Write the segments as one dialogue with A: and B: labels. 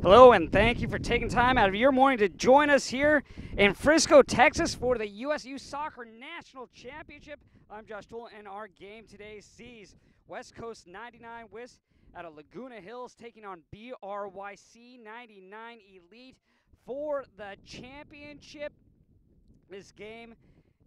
A: Hello, and thank you for taking time out of your morning to join us here in Frisco, Texas for the USU Soccer National Championship. I'm Josh Toole, and our game today sees West Coast 99 WYSS out of Laguna Hills taking on BRYC 99 Elite for the championship. This game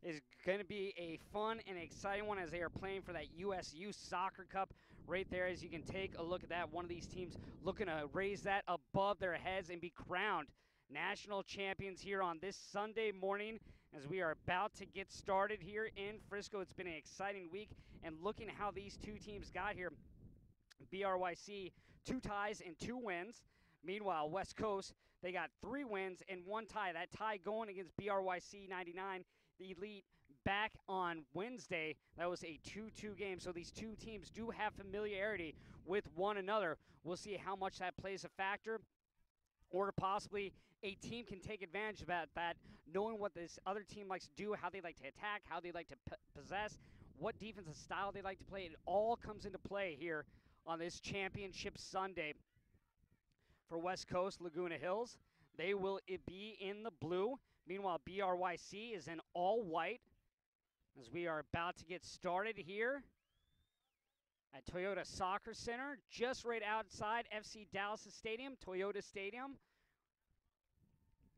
A: is going to be a fun and exciting one as they are playing for that USU Soccer Cup. Right there, as you can take a look at that, one of these teams looking to raise that above their heads and be crowned national champions here on this Sunday morning as we are about to get started here in Frisco. It's been an exciting week, and looking how these two teams got here, BRYC 2 ties and 2 wins. Meanwhile, West Coast, they got 3 wins and 1 tie. That tie going against BRYC 99, the Elite, back on Wednesday. That was a 2-2 game, so these two teams do have familiarity with one another. We'll see how much that plays a factor, or possibly a team can take advantage of that, knowing what this other team likes to do, how they like to attack, how they like to possess, what defensive style they like to play. It all comes into play here on this championship Sunday. For West Coast, Laguna Hills, they will be in the blue. Meanwhile, BRYC is in all white. As we are about to get started here at Toyota Soccer Center, just right outside FC Dallas Stadium, Toyota Stadium.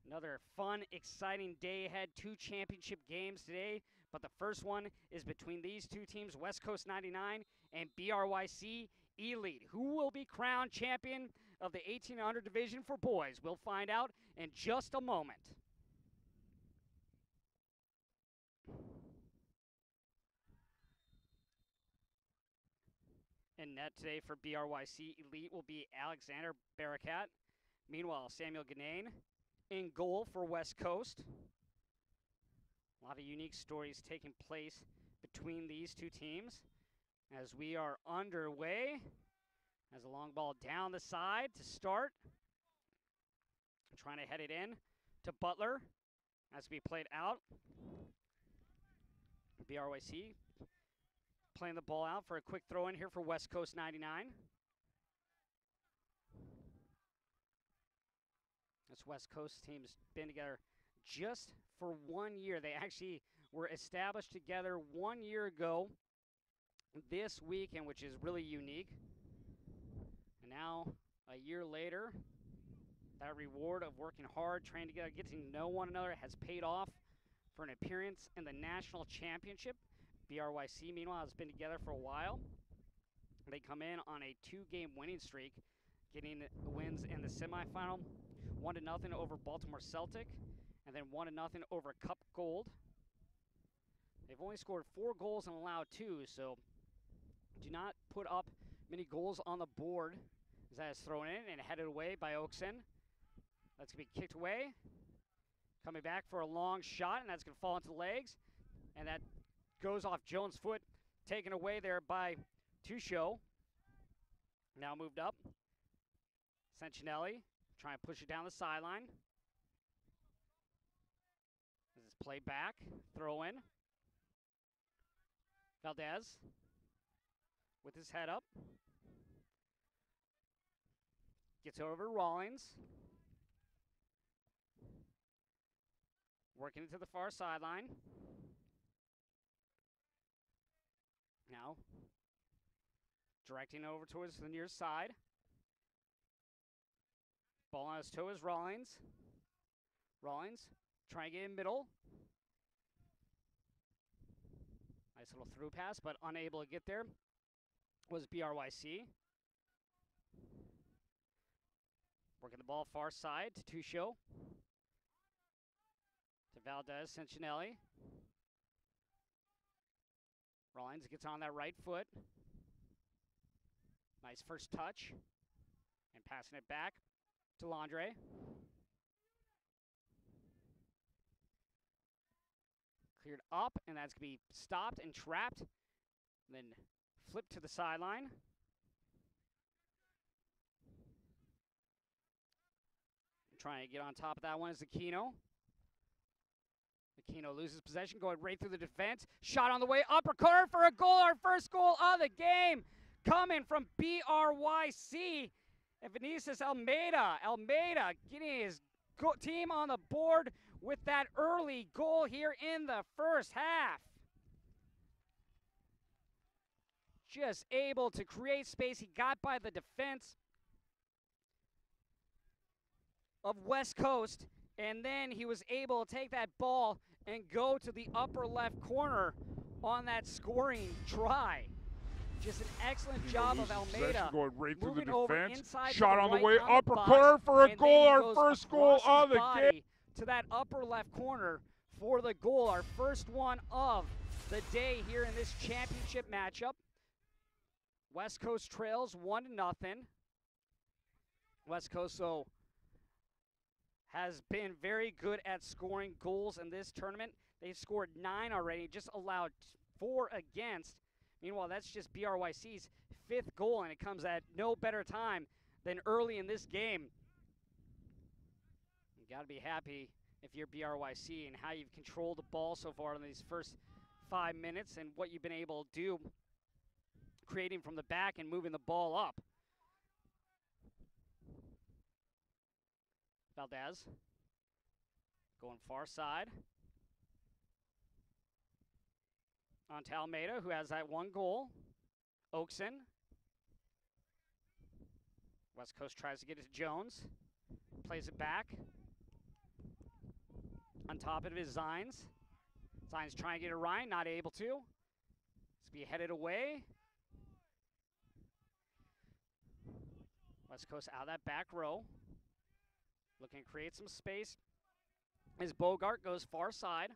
A: Another fun, exciting day ahead. 2 championship games today, but the first one is between these two teams, West Coast 99 and BRYC Elite. Who will be crowned champion of the 1800 division for boys? We'll find out in just a moment. In net today for BRYC Elite will be Alexander Barakat. Meanwhile, Samuel Ganane in goal for West Coast. A lot of unique stories taking place between these two teams as we are underway. As a long ball down the side to start. Trying to head it in to Butler as we played out. BRYC playing the ball out for a quick throw in here for West Coast 99. This West Coast team's been together just for 1 year. They actually were established together 1 year ago this weekend, which is really unique. And now, a year later, that reward of working hard, training together, getting to know one another has paid off for an appearance in the national championship. BRYC, meanwhile, has been together for a while. They come in on a 2-game winning streak, getting wins in the semifinal, 1-0 over Baltimore Celtic, and then 1-0 over Cup Gold. They've only scored 4 goals and allowed 2, so do not put up many goals on the board as that is thrown in and headed away by Oakson. That's going to be kicked away. Coming back for a long shot, and that's going to fall into the legs, and that goes off Jones' foot, taken away there by Tusho. Now moved up. Sancinelli trying to push it down the sideline. This is play back, throw in. Valdez with his head up. Gets over to Rawlings. Working into the far sideline. Now, directing over towards the near side. Ball on his toe is Rawlings. Rawlings trying to get in middle. Nice little through pass, but unable to get there was BRYC. Working the ball far side to Tusho. To Valdez, Sancinelli. Rawlings gets on that right foot. Nice first touch. And passing it back to Landre. Cleared up, and that's going to be stopped and trapped. And then flipped to the sideline. Trying to get on top of that one is Aquino. Aquino loses possession, going right through the defense. Shot on the way, upper corner for a goal. Our first goal of the game coming from BRYC. And Vinicius Almeida getting his team on the board with that early goal here in the first half. Just able to create space. He got by the defense of West Coast, and then he was able to take that ball and go to the upper left corner on that scoring try. Just an excellent job of Almeida.
B: Going right through the defense.
A: Inside
B: Shot on the way,
A: on
B: upper
A: the box,
B: corner for a goal. Our first goal of the game.
A: To that upper left corner for the goal. Our first one of the day here in this championship matchup. West Coast trails 1-0. West Coast has been very good at scoring goals in this tournament. They've scored 9 already, just allowed 4 against. Meanwhile, that's just BRYC's 5th goal, and it comes at no better time than early in this game. You got to be happy if you're BRYC and how you've controlled the ball so far in these first 5 minutes and what you've been able to do, creating from the back and moving the ball up. Valdez going far side. On to Almeida, who has that 1 goal. Oakson. West Coast tries to get it to Jones. Plays it back. On top of it is Zines. Zines trying to get it Ryan, not able to. It's be headed away. West Coast out of that back row. Looking to create some space. As Bogart goes far side.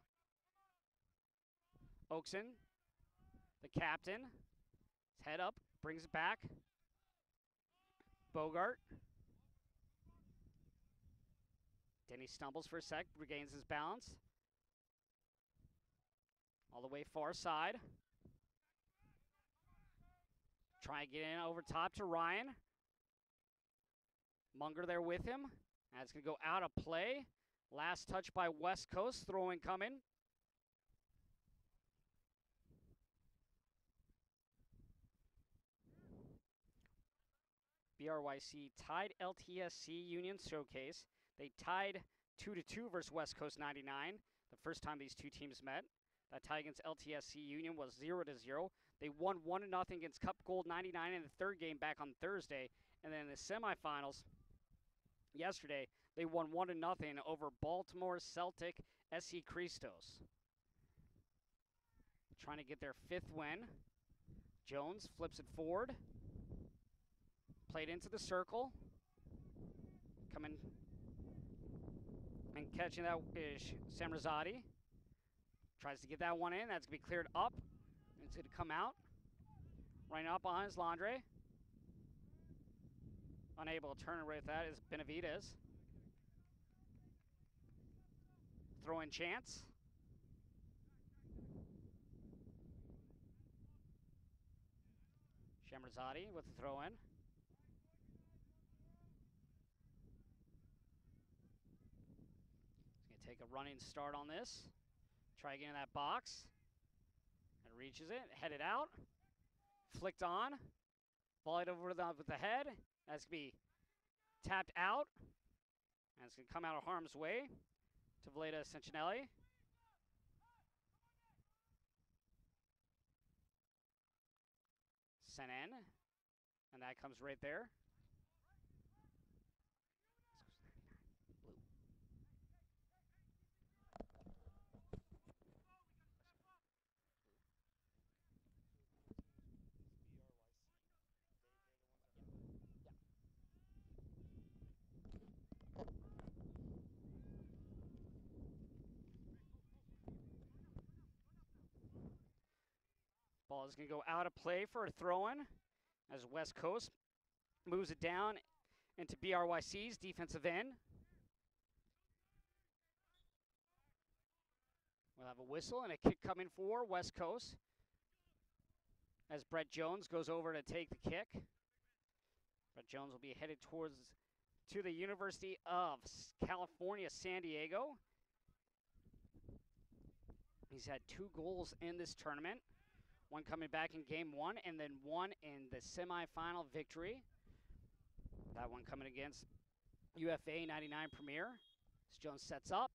A: Oakson, the captain, his head up, brings it back. Bogart. Denny stumbles for a sec, regains his balance. All the way far side. Try and get in over top to Ryan. Munger there with him. That's going to go out of play. Last touch by West Coast, throwing coming. BRYC tied LTSC Union Showcase. They tied 2-2 versus West Coast 99, the first time these two teams met. That tie against LTSC Union was 0-0. They won 1-0 against Cup Gold 99 in the third game back on Thursday. And then in the semifinals yesterday, they won 1-0 over Baltimore Celtic SC Christos. Trying to get their 5th win. Jones flips it forward. Played into the circle. Coming and catching that is Samrazadi. Tries to get that one in. That's going to be cleared up. It's going to come out. Right up on his Landre. Unable to turn it with that is Benavides. Throw-in chance. Samrazadi with the throw-in. Take a running start on this. Try again in that box. And reaches it. Headed out. Flicked on. Volleyed over with the head. That's going to be tapped out. And it's going to come out of harm's way to Valeda Sentinelli. Sent in. And that comes right there. Ball is going to go out of play for a throw-in as West Coast moves it down into BRYC's defensive end. We'll have a whistle and a kick coming for West Coast as Brett Jones goes over to take the kick. Brett Jones will be headed to the University of California, San Diego. He's had 2 goals in this tournament. One coming back in game 1 and then one in the semifinal victory. That one coming against UFA 99 Premier. As Jones sets up,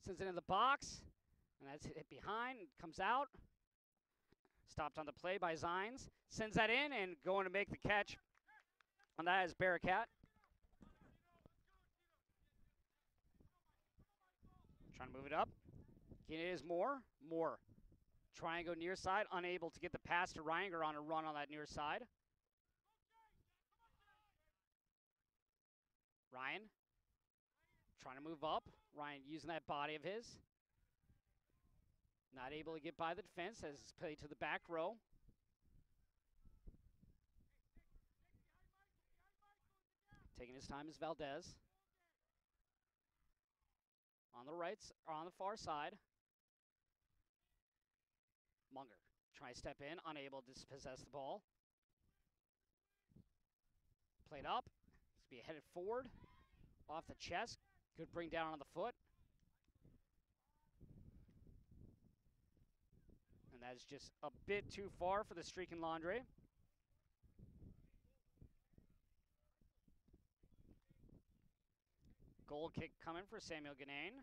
A: sends it in the box, and that's hit behind, comes out. Stopped on the play by Zines. Sends that in and going to make the catch on that is Bearcat. Trying to move it up. Again, it is Moore. Moore trying to go near side, unable to get the pass to Reinger on a run on that near side. Ryan trying to move up. Ryan using that body of his. Not able to get by the defense as it's played to the back row. Taking his time is Valdez. On the right, or on the far side. Munger trying to step in, unable to dispossess the ball. Played up. It's be headed forward. Off the chest. Good bring down on the foot. And that's just a bit too far for the streaking Laundry. Goal kick coming for Samuel Ganane.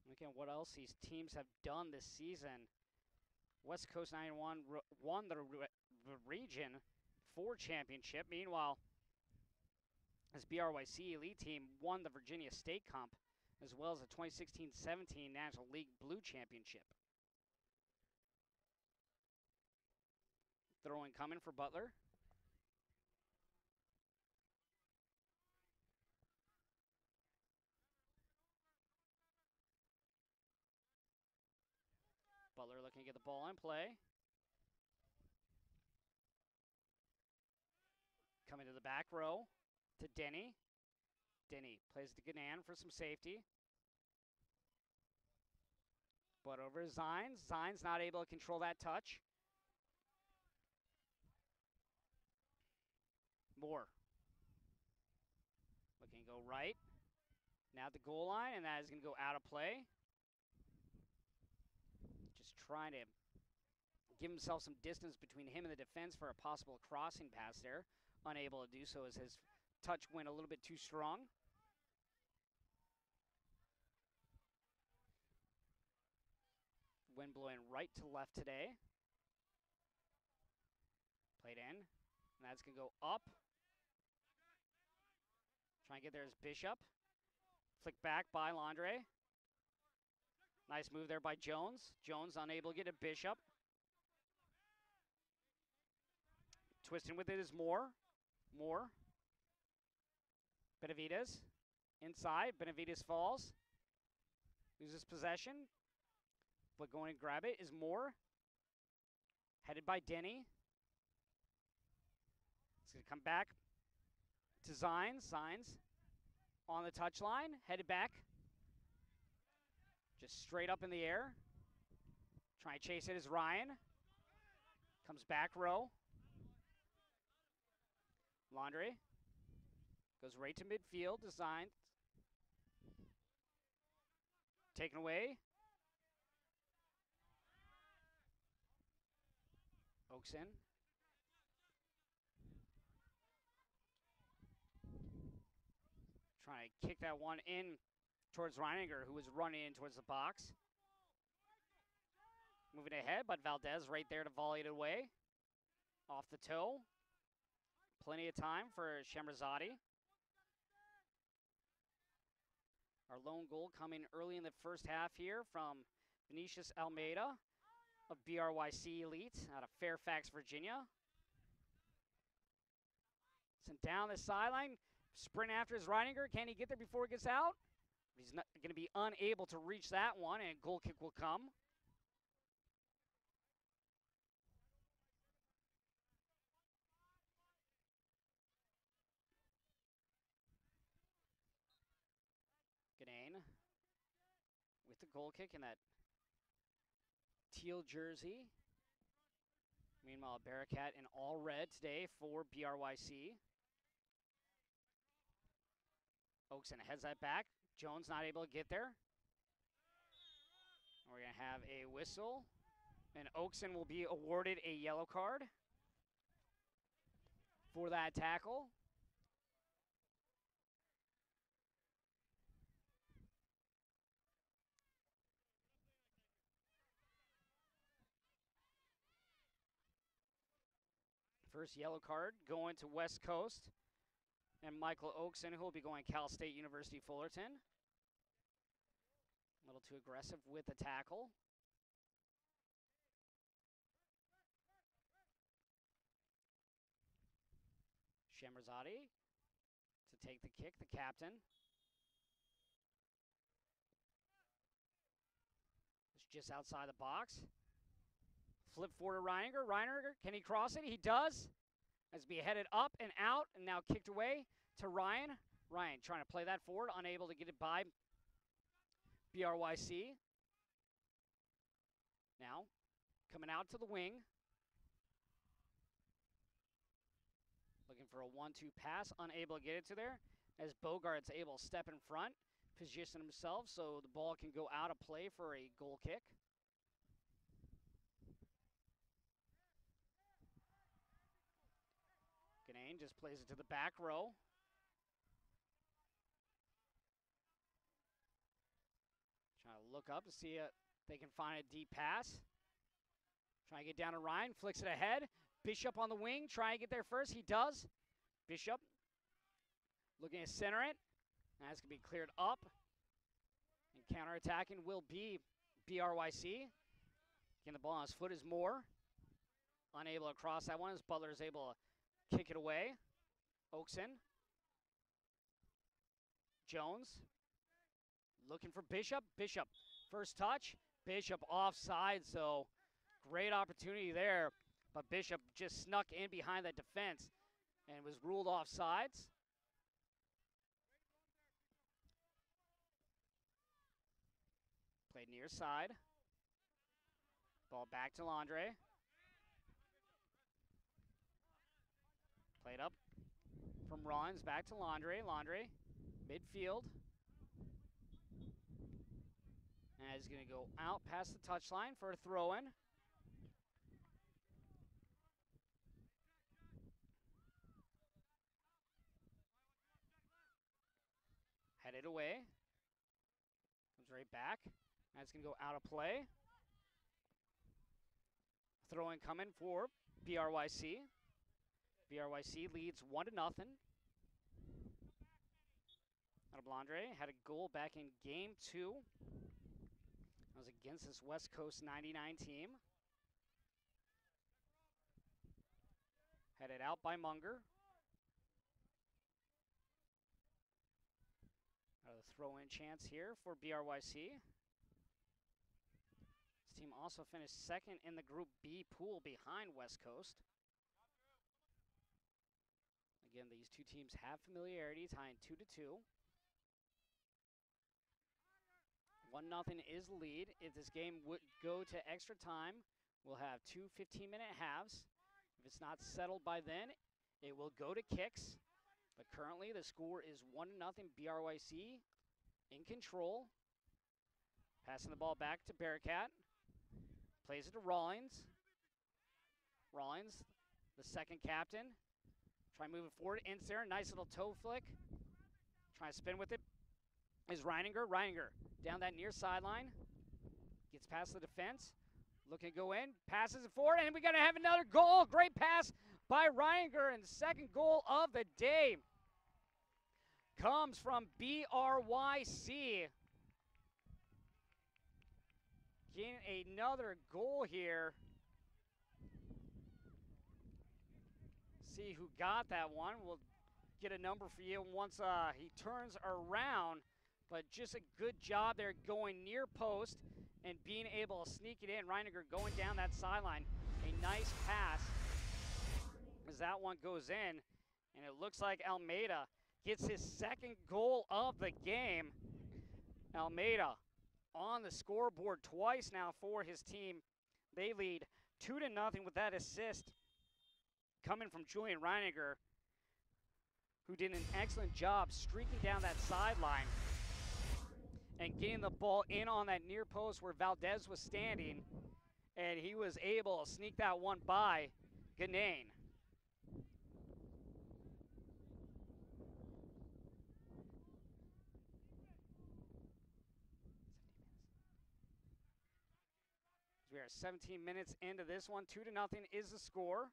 A: Look at what else these teams have done this season. West Coast 91 won the Region 4 championship. Meanwhile, this BRYC elite team won the Virginia State Comp, as well as the 2016-17 National League Blue Championship. Throwing coming for Butler. Butler looking to get the ball in play. Coming to the back row to Denny. Denny plays to Ganan for some safety. But over Zines. Zines not able to control that touch. Moore. Looking to go right. Now at the goal line, and that is going to go out of play. Just trying to give himself some distance between him and the defense for a possible crossing pass there. Unable to do so as his touch went a little bit too strong. Wind blowing right to left today. Played in. And that's going to go up. Trying to get there is Bishop. Flick back by Landre. Nice move there by Jones. Jones unable to get to Bishop. Twisting with it is Moore. Moore. Benavides. Inside. Benavides falls. Loses possession. But going to grab it is Moore. Headed by Denny. It's going to come back to Zines. Zines on the touchline. Headed back. Just straight up in the air. Trying to chase it is Ryan. Comes back row. Laundry. Goes right to midfield. Designed. Taken away. Oakson. Trying to kick that one in towards Reininger, who was running in towards the box. Moving ahead, but Valdez right there to volley it away. Off the toe. Plenty of time for Shemrazadi. Our lone goal coming early in the first half here from Vinicius Almeida of BRYC Elite out of Fairfax, Virginia. Sent down the sideline. Sprint after his Reininger. Can he get there before he gets out? He's not going to be unable to reach that one, and goal kick will come. Ganane with the goal kick in that teal jersey. Meanwhile, Bearcat in all red today for BRYC. Oakson heads that back. Jones not able to get there. We're going to have a whistle. And Oakson will be awarded a yellow card for that tackle. First yellow card going to West Coast. And Michael Oakson, who will be going Cal State University Fullerton. A little too aggressive with the tackle. Shemrazade to take the kick, the captain. It's just outside the box. Flip forward to Reininger. Reininger, can he cross it? He does. As be headed up and out, and now kicked away to Ryan. Ryan trying to play that forward, unable to get it by BRYC. Now, coming out to the wing. Looking for a 1-2 pass, unable to get it to there. As Bogart's able to step in front, position himself so the ball can go out of play for a goal kick. Ganane just plays it to the back row. Trying to look up to see if they can find a deep pass. Trying to get down to Ryan, flicks it ahead. Bishop on the wing, trying to get there first. He does. Bishop looking to center it. That's going to be cleared up. And counterattacking will be BRYC. Getting the ball on his foot is Moore. Unable to cross that one as Butler is able to kick it away. Oakson. Jones. Looking for Bishop. Bishop, first touch. Bishop offside, so great opportunity there. But Bishop just snuck in behind that defense and was ruled offsides. Played near side. Ball back to Landry. Played up from Rollins back to Landry. Landry, midfield. And he's going to go out past the touchline for a throw-in. Headed away. Comes right back. That's going to go out of play. Throw-in coming for BRYC. BRYC leads 1-0. Blandre had a goal back in game 2. That was against this West Coast 99 team. Headed out by Munger. Another throw-in chance here for BRYC. This team also finished second in the Group B pool behind West Coast. Again, these two teams have familiarity, tying 2-2. 1-0 is the lead. If this game would go to extra time, we'll have 2 15-minute halves. If it's not settled by then, it will go to kicks. But currently, the score is 1-0 BRYC in control. Passing the ball back to Bearcat. Plays it to Rawlings. Rawlings, the second captain. Try moving forward. Ins there. Nice little toe flick. Trying to spin with it is Reininger. Reininger down that near sideline. Gets past the defense. Looking to go in. Passes it forward. And we got to have another goal. Great pass by Reininger. And the second goal of the day comes from BRYC. Getting another goal here. See who got that one. We'll get a number for you once he turns around. But just a good job there going near post and being able to sneak it in. Reininger going down that sideline. A nice pass as that one goes in. And it looks like Almeida gets his second goal of the game. Almeida on the scoreboard twice now for his team. They lead 2-0 with that assist coming from Julian Reininger, who did an excellent job streaking down that sideline and getting the ball in on that near post where Valdez was standing and he was able to sneak that one by Ganane. We are 17 minutes into this one. 2-0 is the score.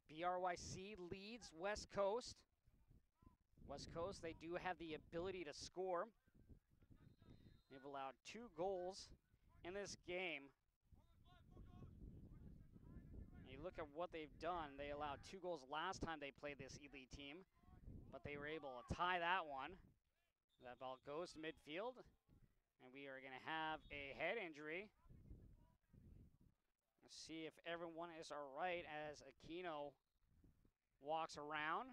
A: BRYC leads West Coast. West Coast, they do have the ability to score. They've allowed 2 goals in this game. You look at what they've done. They allowed 2 goals last time they played this elite team, but they were able to tie that one. That ball goes to midfield, and we are going to have a head injury. Let's see if everyone is all right as Aquino walks around.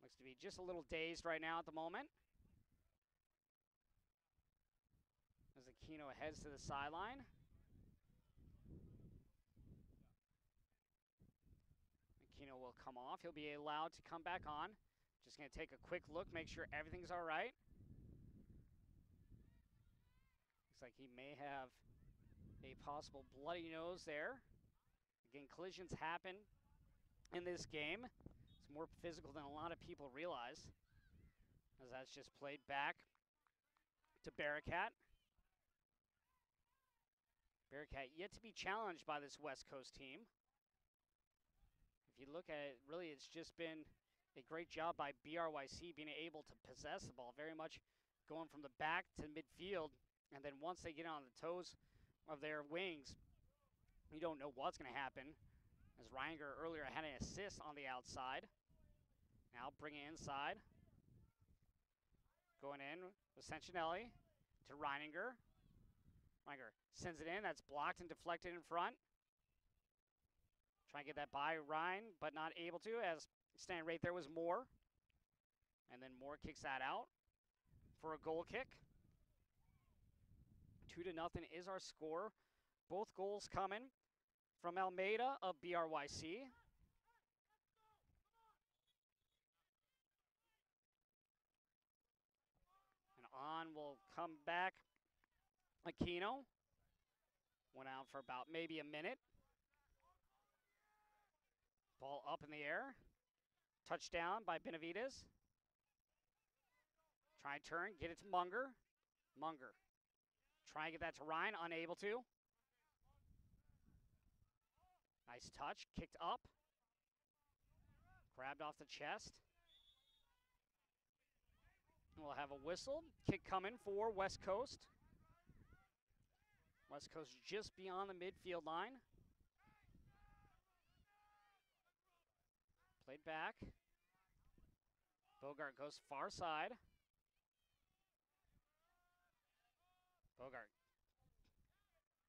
A: Looks to be just a little dazed right now at the moment. As Aquino heads to the sideline. Aquino will come off. He'll be allowed to come back on. Just going to take a quick look, make sure everything's all right. Looks like he may have a possible bloody nose there. Again, collisions happen in this game. It's more physical than a lot of people realize, as that's just played back to Bearcat. Bearcat yet to be challenged by this West Coast team. If you look at it, really it's just been a great job by BRYC being able to possess the ball, very much going from the back to midfield, and then once they get on the toes of their wings, you don't know what's going to happen. As Reininger earlier had an assist on the outside. Now bring it inside. Going in with Sentinelli to Reininger. Reininger sends it in. That's blocked and deflected in front. Trying to get that by Ryan, but not able to, as standing right there was Moore. And then Moore kicks that out for a goal kick. 2-0 is our score. Both goals coming from Almeida of BRYC. And on will come back Aquino. Went out for about maybe a minute. Ball up in the air. Touchdown by Benavides. Try and turn, get it to Munger. Munger. Try and get that to Ryan, unable to. Nice touch, kicked up. Grabbed off the chest. We'll have a whistle. Kick coming for West Coast. West Coast just beyond the midfield line. Played back. Bogart goes far side. Bogart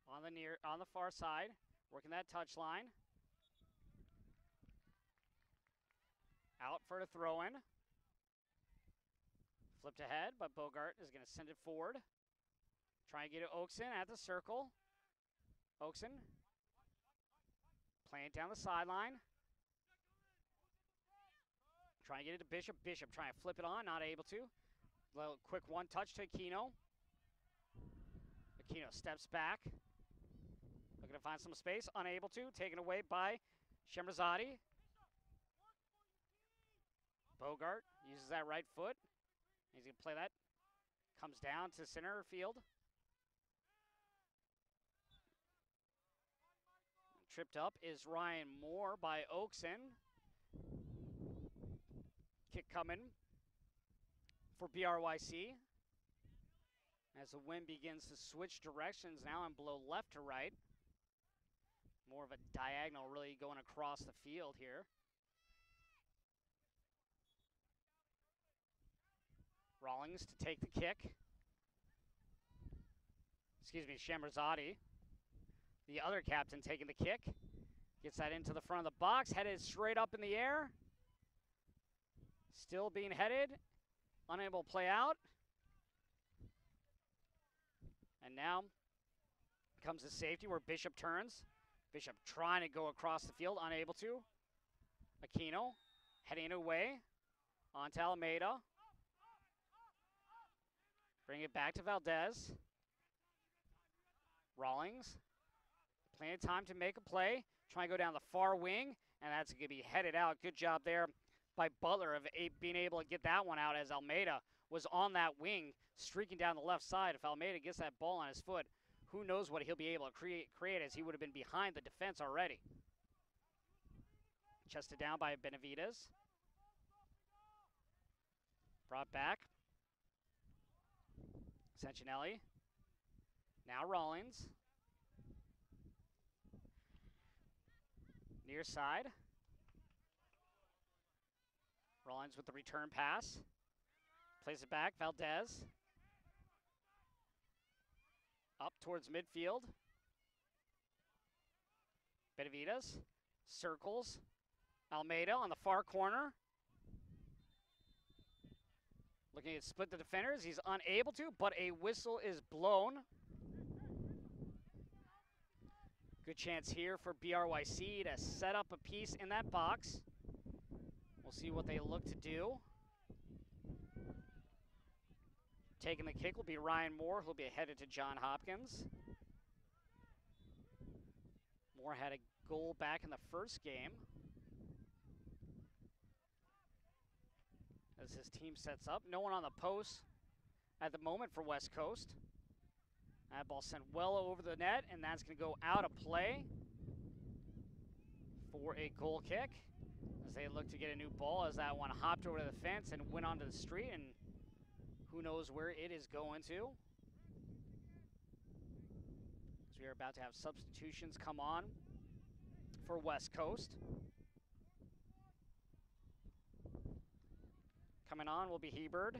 A: on the far side, working that touch line. Out for the throw-in. Flipped ahead, but Bogart is going to send it forward. Try and get it Oakson at the circle. Oakson playing it down the sideline. Try and get it to Bishop. Bishop trying to flip it on, not able to. Little quick one touch to Aquino. Aquino steps back. Looking to find some space, unable to. Taken away by Shemrazadi. Bogart uses that right foot. He's going to play that. Comes down to center field. Tripped up is Ryan Moore by Oakson. Kick coming for BRYC. As the wind begins to switch directions now and blow left to right. More of a diagonal really going across the field here. Rawlings to take the kick. Excuse me, Shemrazadi, the other captain, taking the kick. Gets that into the front of the box, headed straight up in the air. Still being headed, unable to play out. And now comes the safety where Bishop turns. Bishop trying to go across the field, unable to. Aquino heading away onto Almeida. Bring it back to Valdez. Rawlings. Plenty of time to make a play. Try and go down the far wing, and that's going to be headed out. Good job there by Butler of being able to get that one out as Almeida was on that wing, streaking down the left side. If Almeida gets that ball on his foot, who knows what he'll be able to create as he would have been behind the defense already. Chested down by Benavides. Brought back. Sancinelli. Now Rawlings. Near side. Rawlings with the return pass. Plays it back, Valdez. Up towards midfield. Benavides. Circles. Almeida on the far corner. Looking to split the defenders. He's unable to, but a whistle is blown. Good chance here for BRYC to set up a piece in that box. We'll see what they look to do. Taking the kick will be Ryan Moore. He'll be headed to John Hopkins. Moore had a goal back in the first game. As his team sets up. No one on the post at the moment for West Coast. That ball sent well over the net, and that's going to go out of play for a goal kick as they look to get a new ball as that one hopped over to the fence and went onto the street, and who knows where it is going to. So we are about to have substitutions come on for West Coast. Coming on will be Heberd,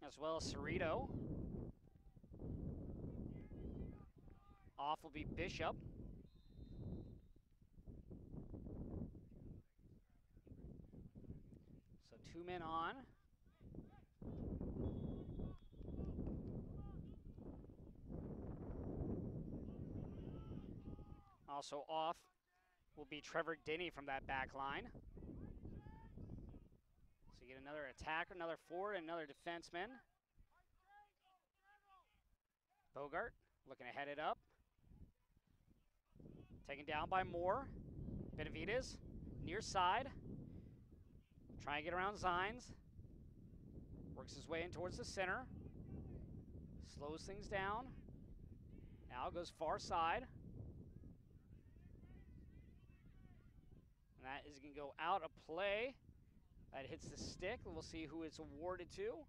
A: as well as Cerrito. Off will be Bishop. So 2 men on. Also off will be Trevor Denny from that back line. So you get another attacker, another forward, and another defenseman. Bogart looking to head it up. Taken down by Moore. Benavides, near side. Trying to get around Zines. Works his way in towards the center. Slows things down. Now goes far side. And that is going to go out of play. That hits the stick. We'll see who it's awarded to.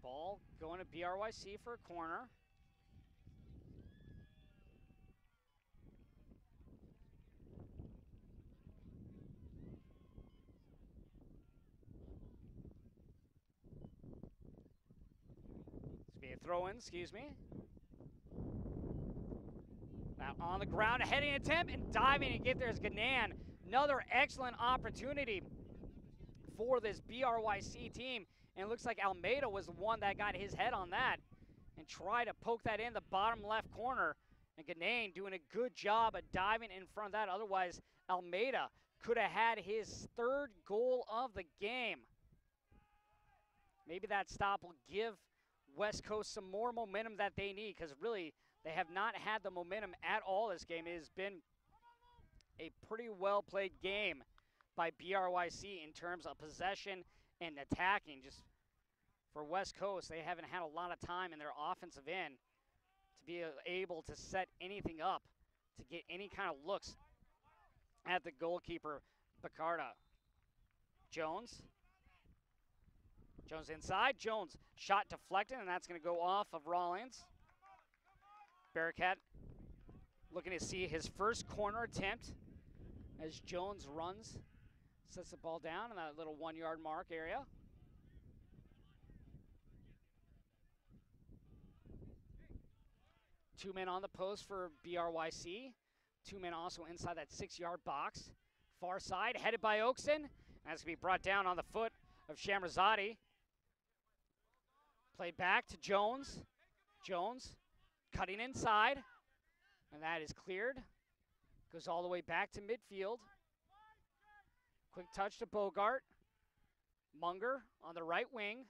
A: Ball going to BRYC for a corner. This will be a throw-in, excuse me. Now on the ground, a heading attempt and diving to get there is Ganan. Another excellent opportunity for this BRYC team. And it looks like Almeida was the one that got his head on that and tried to poke that in the bottom left corner. And Ganane doing a good job of diving in front of that. Otherwise, Almeida could have had his third goal of the game. Maybe that stop will give West Coast some more momentum that they need, because really they have not had the momentum at all this game. It has been a pretty well played game by BRYC in terms of possession and attacking. Just for West Coast, they haven't had a lot of time in their offensive end to be able to set anything up, to get any kind of looks at the goalkeeper, Bacarda. Jones inside. Jones shot deflected, and that's going to go off of Rawlings. Bearcat looking to see his first corner attempt as Jones runs, sets the ball down in that little 1 yard mark area. Two men on the post for BRYC. Two men also inside that 6 yard box. Far side, headed by Oakson. That's going to be brought down on the foot of Shamrazadi. Played back to Jones. Jones cutting inside. And that is cleared. Goes all the way back to midfield. Quick touch to Bogart. Munger on the right wing.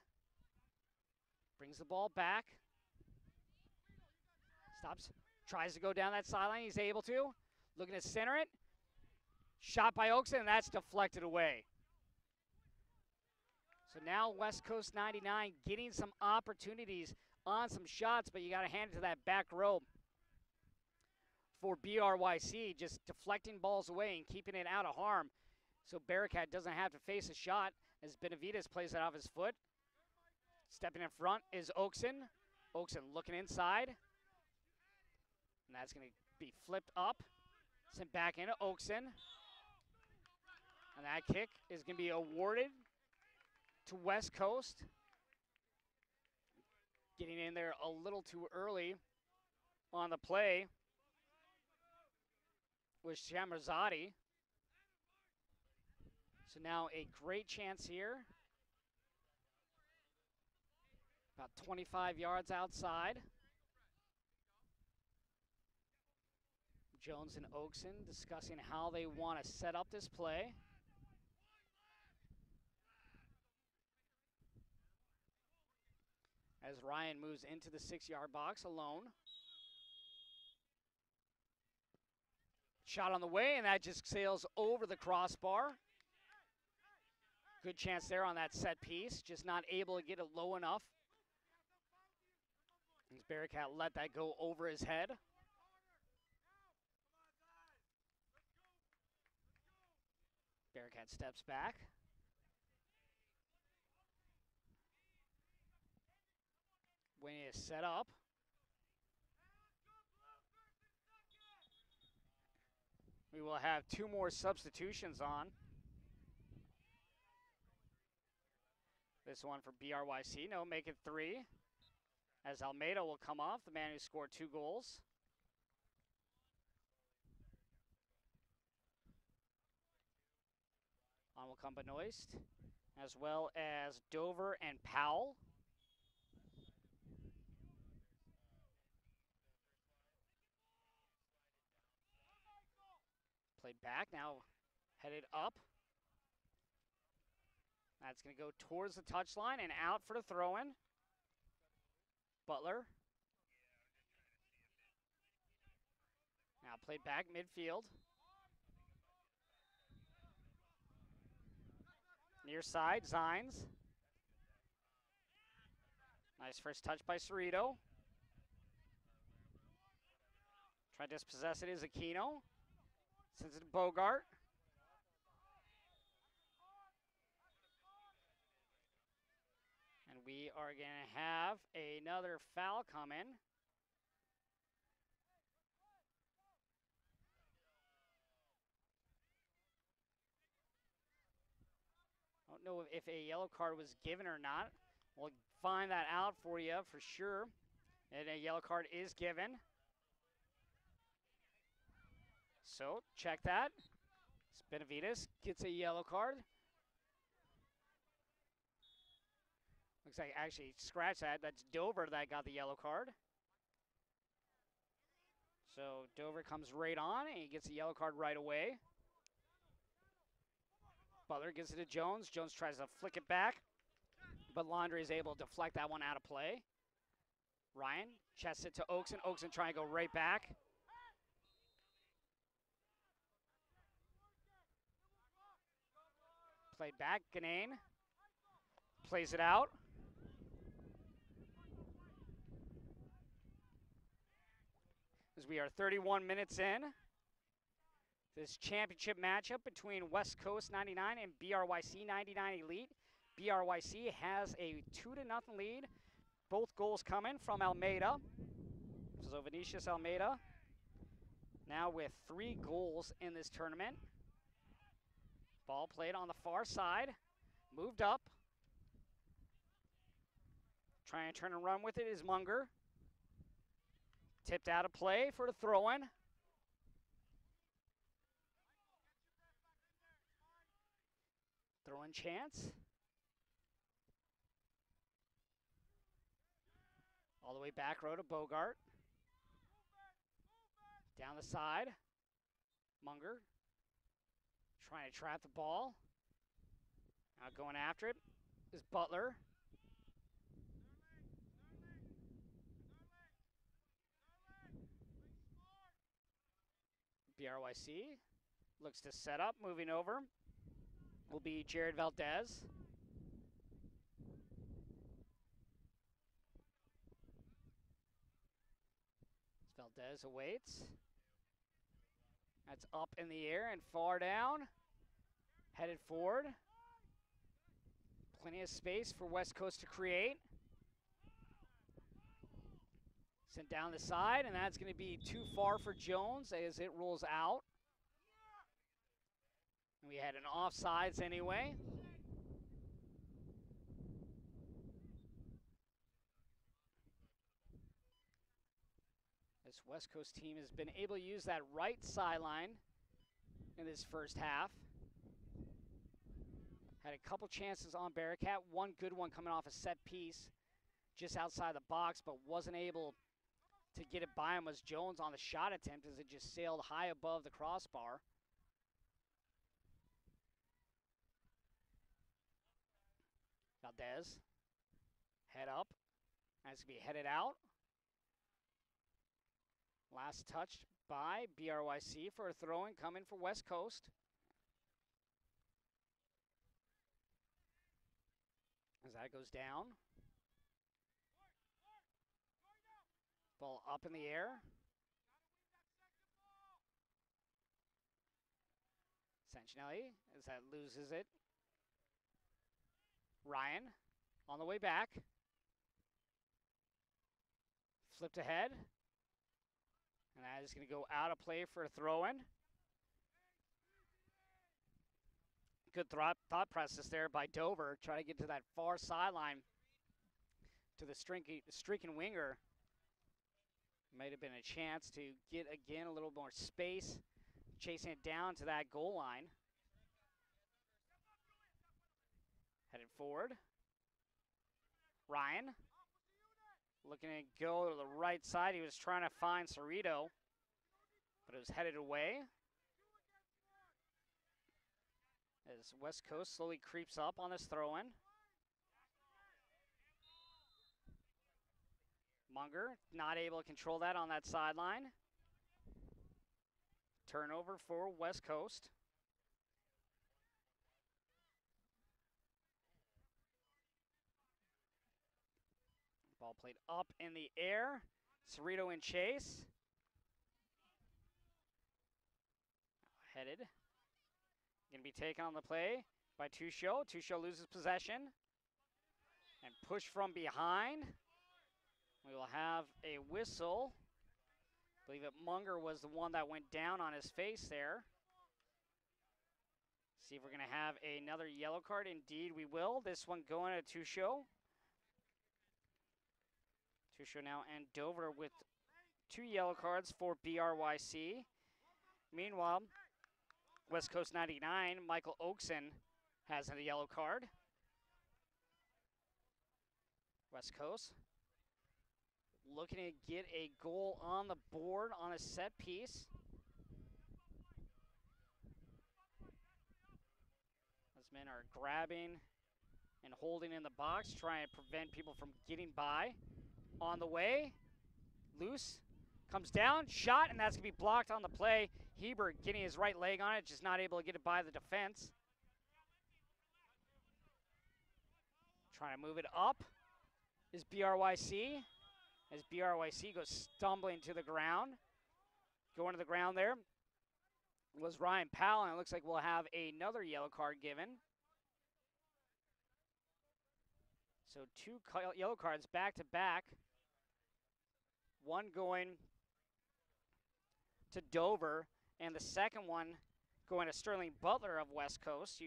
A: Brings the ball back. Stops. Tries to go down that sideline. He's able to. Looking to center it. Shot by Oakson, and that's deflected away. So now West Coast 99 getting some opportunities on some shots, but you got to hand it to that back row for BRYC, just deflecting balls away and keeping it out of harm. So Bearcat doesn't have to face a shot as Benavides plays it off his foot. Stepping in front is Oakson. Oakson looking inside. And that's going to be flipped up. Sent back into Oakson. And that kick is going to be awarded to West Coast. Getting in there a little too early on the play was Shamrazadi. So now a great chance here. About 25 yards outside. Jones and Oakson discussing how they want to set up this play. As Ryan moves into the 6-yard box alone. Shot on the way, and that just sails over the crossbar. Good chance there on that set piece, just not able to get it low enough. As Bearcat let that go over his head. Bearcat steps back. When he is set up. We will have 2 more substitutions on. This one for BRYC, no, make it 3. As Almeida will come off, the man who scored 2 goals. On will come Benoist, as well as Dover and Powell. Played back, now headed up. That's going to go towards the touchline and out for the throw-in. Butler. Now played back midfield. Near side, Zines. Nice first touch by Cerrito. Try to dispossess it is Aquino. Sends it to Bogart. And we are going to have another foul come in. I don't know if a yellow card was given or not. We'll find that out for you for sure. And a yellow card is given. So, check that. Benavides gets a yellow card. Looks like actually scratch that. That's Dover that got the yellow card. So, Dover comes right on, and he gets a yellow card right away. Butler gives it to Jones. Jones tries to flick it back, but Laundrie is able to deflect that one out of play. Ryan chests it to Oakson. Oakson trying to go right back. Played back, Ganane plays it out. As we are 31 minutes in, this championship matchup between West Coast 99 and BRYC 99 Elite. BRYC has a 2-0 lead. Both goals coming from Almeida. So Vinicius Almeida now with 3 goals in this tournament. Ball played on the far side, moved up. Trying to turn and run with it is Munger. Tipped out of play for the throw-in. Throw-in chance. All the way back row to Bogart. Down the side, Munger. Trying to trap the ball. Now going after it is Butler. BRYC looks to set up, moving over will be Jared Valdez. Valdez awaits. That's up in the air and far down. Headed forward. Plenty of space for West Coast to create. Sent down the side, and that's going to be too far for Jones as it rolls out. And we had an offsides anyway. This West Coast team has been able to use that right sideline in this first half. Had a couple chances on Bearcat, one good one coming off a set piece just outside the box, but wasn't able to get it by him. Was Jones on the shot attempt as it just sailed high above the crossbar. Valdez, head up, as to be headed out. Last touched by BRYC for a throw-in coming for West Coast. As that goes down. Ball up in the air. Sancinelli, as that loses it. Ryan on the way back. Flipped ahead. And that is going to go out of play for a throw-in. Good thought process there by Dover. Try to get to that far sideline to the streaking winger. Might have been a chance to get, again, a little more space, chasing it down to that goal line. Headed forward. Ryan looking to go to the right side. He was trying to find Cerrito, but it was headed away. As West Coast slowly creeps up on this throw-in. Munger not able to control that on that sideline. Turnover for West Coast. Ball played up in the air. Cerrito in chase. Headed. Going to be taken on the play by Tusho. Tusho loses possession. And push from behind. We will have a whistle. I believe that Munger was the one that went down on his face there. See if we're going to have another yellow card. Indeed, we will. This one going to Tusho. Tusho now and Dover with 2 yellow cards for BRYC. Meanwhile, West Coast 99, Michael Oakson has a yellow card. West Coast looking to get a goal on the board on a set piece. Those men are grabbing and holding in the box, trying to prevent people from getting by. On the way, loose, comes down, shot, and that's going to be blocked on the play. Hebert getting his right leg on it, just not able to get it by the defense. Trying to move it up is BRYC, as BRYC goes stumbling to the ground. Going to the ground there was Ryan Powell, and it looks like we'll have another yellow card given. So 2 yellow cards back to back. One going to Dover, and the second one going to Sterling Butler of West Coast.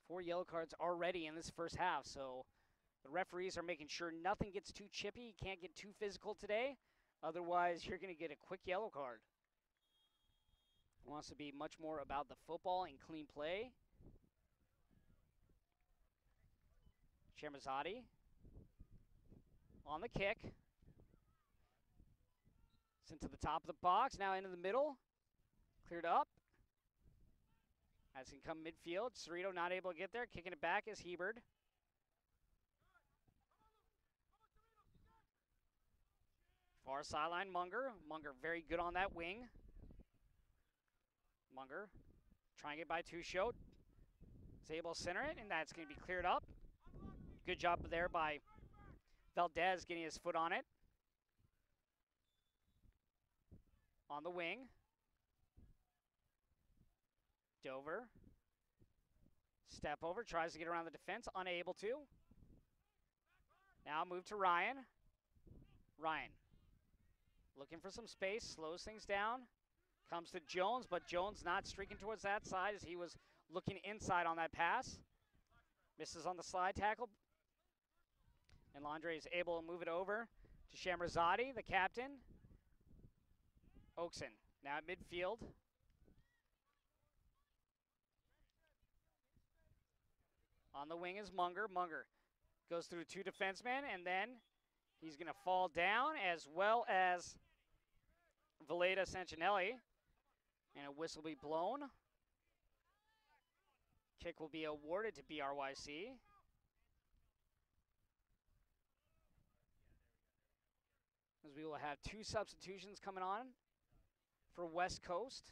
A: 4 yellow cards already in this first half, so the referees are making sure nothing gets too chippy. You can't get too physical today, otherwise you're going to get a quick yellow card. It wants to be much more about the football and clean play. Chermazzotti on the kick. Sent to the top of the box, now into the middle. Cleared up. As can come midfield. Cerrito not able to get there. Kicking it back is Hebert. Far sideline, Munger. Munger very good on that wing. Munger trying to get by Tusho. Is able to center it, and that's going to be cleared up. Good job there by Valdez getting his foot on it. On the wing. Dover. Step over, tries to get around the defense, unable to. Now move to Ryan. Ryan looking for some space, slows things down. Comes to Jones, but Jones not streaking towards that side as he was looking inside on that pass. Misses on the slide tackle. And Landre is able to move it over to Shamrazadi, the captain. Oakson now at midfield. On the wing is Munger. Munger goes through two defensemen, and then he's going to fall down, as well as Valeda Sancinelli. And a whistle will be blown. Kick will be awarded to BRYC. As we will have two substitutions coming on for West Coast.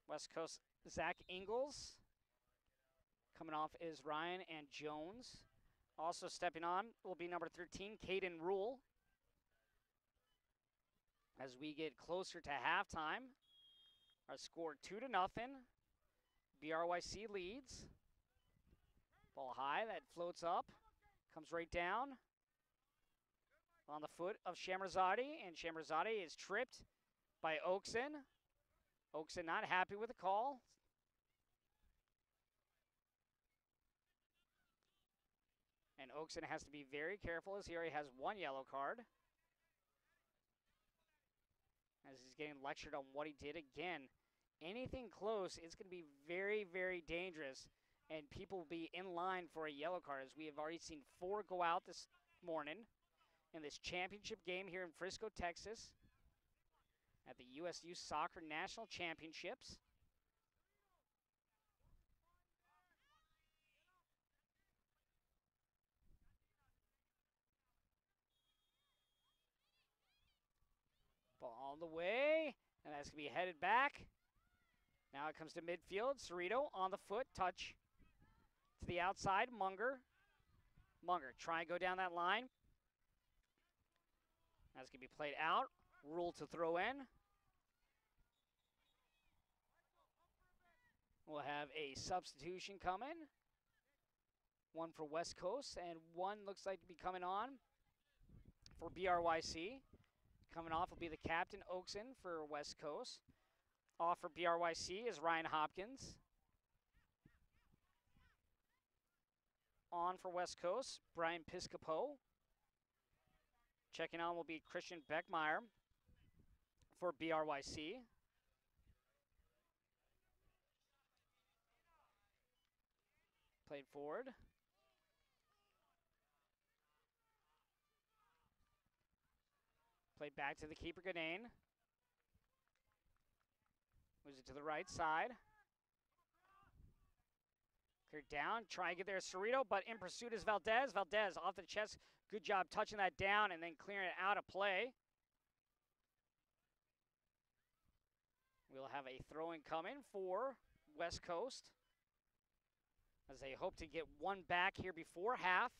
A: West Coast, Zach Ingles. Coming off is Ryan and Jones. Also stepping on will be number 13, Caden Rule. As we get closer to halftime, our score 2-0. BRYC leads. Ball high, that floats up, comes right down on the foot of Shamrazadi, and Shamrazadi is tripped by Oakson. Oakson not happy with the call. And Oakson has to be very careful as he already has one yellow card. As he's getting lectured on what he did again. Anything close, it's going to be very, very dangerous. And people will be in line for a yellow card, as we have already seen 4 go out this morning in this championship game here in Frisco, Texas at the USYS Soccer National Championships. Ball on the way, and that's going to be headed back. Now it comes to midfield. Cerrito on the foot, touch to the outside. Munger. Munger try and go down that line. That's going to be played out. Rule to throw in. We'll have a substitution coming. One for West Coast, and one looks like to be coming on for BRYC. Coming off will be the captain, Oakson, for West Coast. Off for BRYC is Ryan Hopkins. On for West Coast, Brian Piscopo. Checking on will be Christian Beckmeyer for BRYC. Played forward. Played back to the keeper, Ganane. Moves it to the right side. Cleared down, try and get there Cerrito, but in pursuit is Valdez. Valdez off the chest, good job touching that down and then clearing it out of play. We'll have a throw-in coming for West Coast, as they hope to get one back here before half.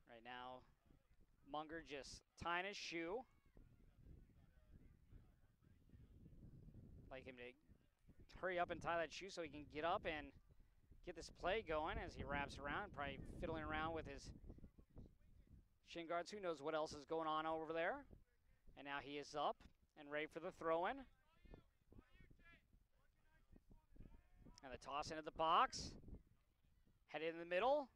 A: Right now, Munger just tying his shoe. Like him to hurry up and tie that shoe so he can get up and get this play going as he wraps around, probably fiddling around with his shin guards. Who knows what else is going on over there. And now he is up and ready for the throw-in. And the toss into the box. Headed in the middle.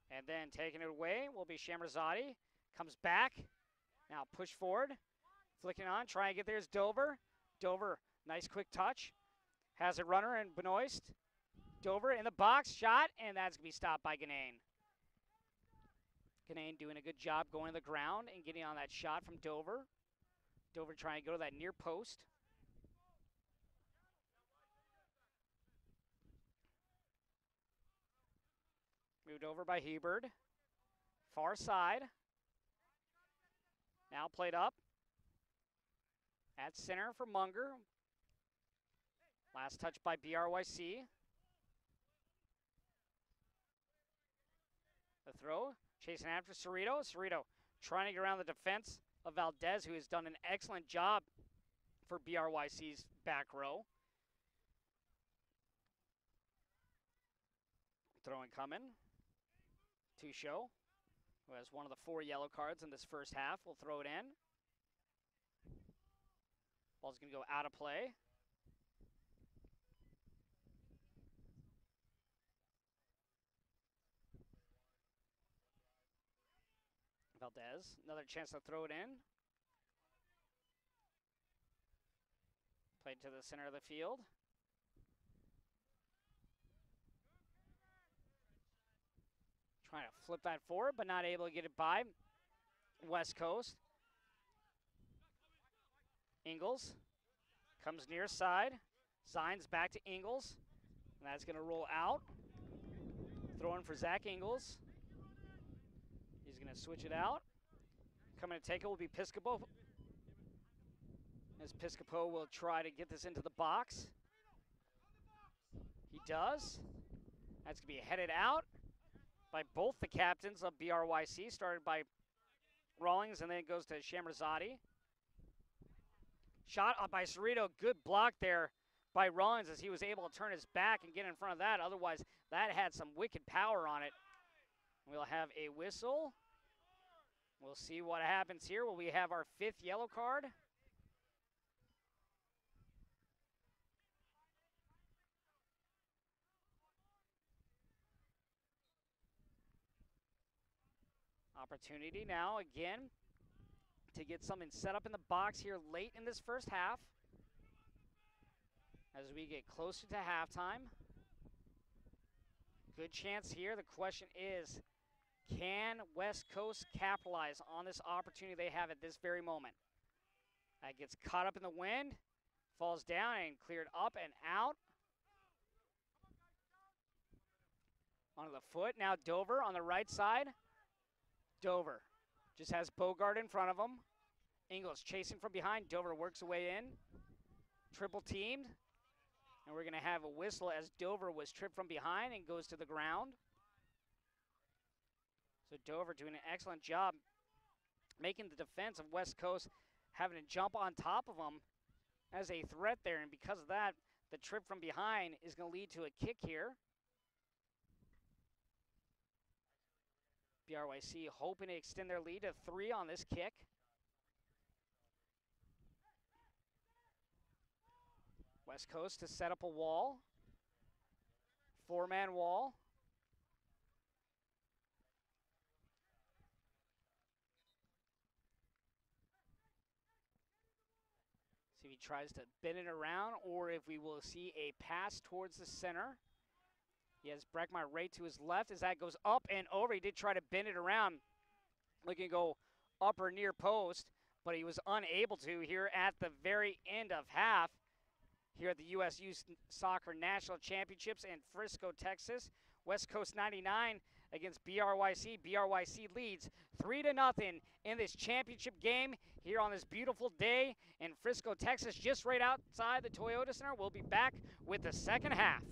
A: And then taking it away will be Shamrazadi. Comes back. Now push forward. Flicking on. Try and get there's Dover. Dover, nice quick touch. Has a runner and Benoist. Dover in the box. Shot. And that's going to be stopped by Ganane. Ganane doing a good job going to the ground and getting on that shot from Dover. Dover trying to go to that near post. Moved over by Hebert. Far side. Now played up. At center for Munger. Last touch by BRYC. The throw. Chasing after Cerrito. Cerrito trying to get around the defense of Valdez, who has done an excellent job for BRYC's back row. Throwing coming. Tusho, who has one of the 4 yellow cards in this first half, will throw it in. Ball's going to go out of play. Valdez, another chance to throw it in. Played to the center of the field. Trying to flip that forward, but not able to get it by West Coast. Ingles comes near side. Zines back to Ingles. And that's going to roll out. Throwing for Zach Ingles. He's going to switch it out. Coming to take it will be Piscopo. As Piscopo will try to get this into the box. He does. That's going to be headed out by both the captains of BRYC. Started by Rawlings and then it goes to Shamrazadi. Shot up by Cerrito. Good block there by Rawlings as he was able to turn his back and get in front of that. Otherwise, that had some wicked power on it. We'll have a whistle. We'll see what happens here. Will we have our 5th yellow card? Opportunity now again to get something set up in the box here late in this first half as we get closer to halftime. Good chance here. The question is, can West Coast capitalize on this opportunity they have at this very moment? That gets caught up in the wind, falls down and cleared up and out. Onto the foot. Now Dover on the right side. Dover just has Bogart in front of him. Ingles chasing from behind. Dover works away in. Triple teamed. And we're going to have a whistle as Dover was tripped from behind and goes to the ground. So Dover doing an excellent job making the defense of West Coast having to jump on top of them as a threat there. And because of that, the trip from behind is going to lead to a kick here. BRYC hoping to extend their lead to 3 on this kick. West Coast to set up a wall. 4-man wall. See if he tries to bend it around or if we will see a pass towards the center. He has Breckmeyer right to his left as that goes up and over. He did try to bend it around, looking to go upper near post, but he was unable to here at the very end of half here at the USYS Soccer National Championships in Frisco, Texas. West Coast 99 against BRYC. BRYC leads 3-0 in this championship game here on this beautiful day in Frisco, Texas, just right outside the Toyota Center. We'll be back with the second half.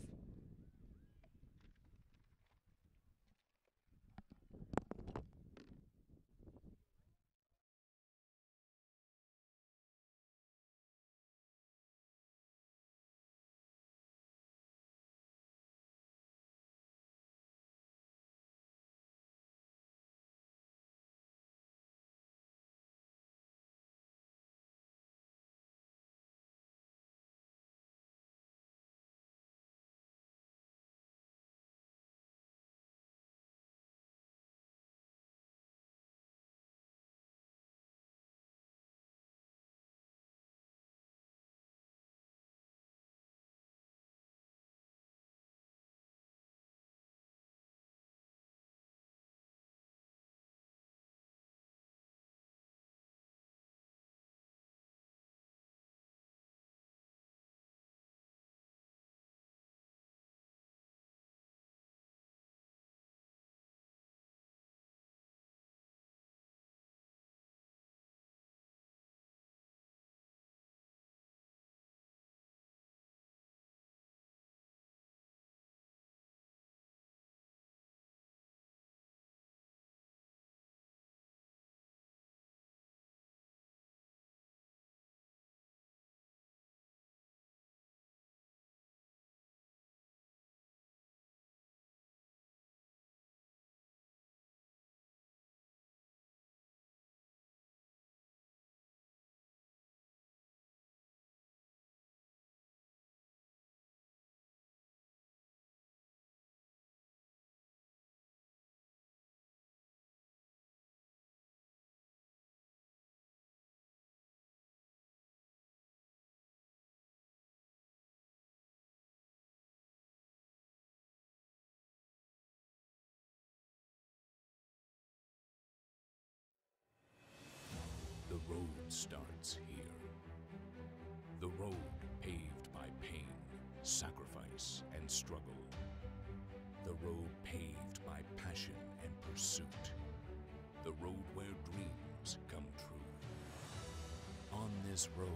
C: starts here. The road paved by pain, sacrifice, and struggle. The road paved by passion and pursuit. The road where dreams come true. On this road,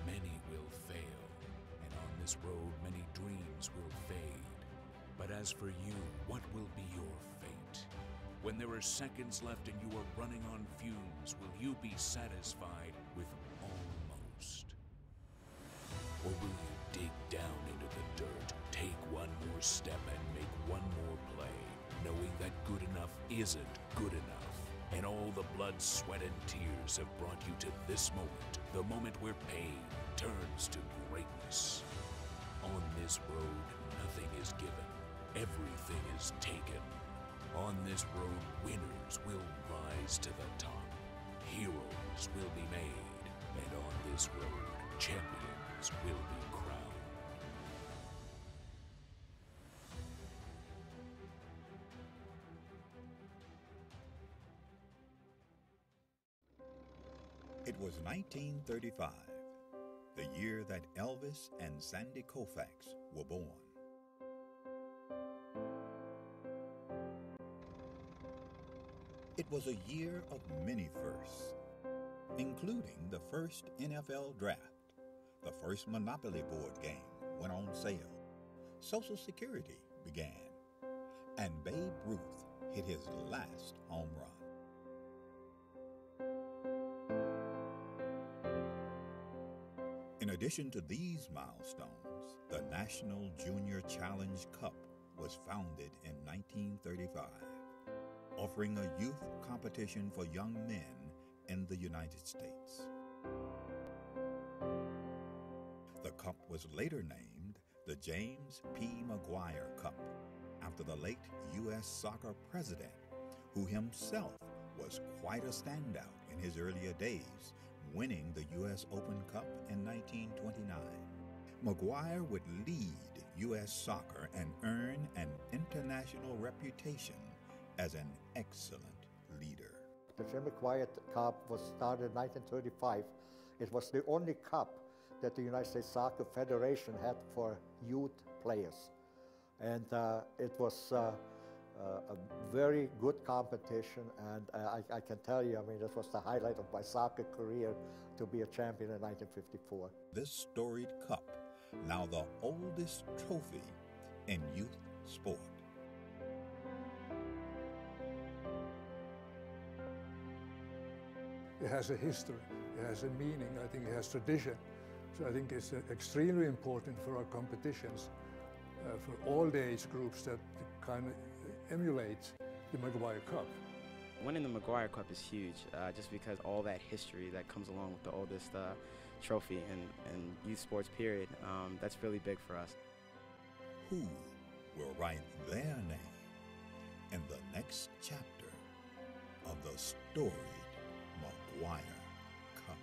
C: many will fail, and on this road, many dreams will fade. But as for you, what will be your fate? When there are seconds left and you are running on fumes, will you be satisfied with almost? Or will you dig down into the dirt, take one more step and make one more play, knowing that good enough isn't good enough, and all the blood, sweat, and tears have brought you to this moment, the moment where pain turns to greatness. On this road, nothing is given, everything is taken. On this road, winners will rise to the top, heroes will be made, and on this road, champions will be crowned.
D: It was 1935, the year that Elvis and Sandy Koufax were born. It was a year of many firsts, including the first NFL draft, the first Monopoly board game went on sale, Social Security began, and Babe Ruth hit his last home run. In addition to these milestones, the National Junior Challenge Cup was founded in 1935, offering a youth competition for young men in the United States. The cup was later named the James P. Maguire Cup, after the late U.S. soccer president, who himself was quite a standout in his earlier days, winning the U.S. Open Cup in 1929. Maguire would lead U.S. soccer and earn an international reputation as an excellent leader.
E: The Jim Maguire Cup was started in 1935. It was the only cup that the United States Soccer Federation had for youth players. And it was a very good competition, and I can tell you, I mean, this was the highlight of my soccer career, to be a champion in 1954.
D: This storied cup, now the oldest trophy in youth sport.
F: It has a history, it has a meaning, I think it has tradition. So I think it's extremely important for our competitions, for all the age groups that kind of emulate the Maguire Cup.
G: Winning the Maguire Cup is huge, just because all that history that comes along with the oldest trophy in youth sports period, that's really big for us.
D: Who will write their name in the next chapter of the storied Maguire Cup?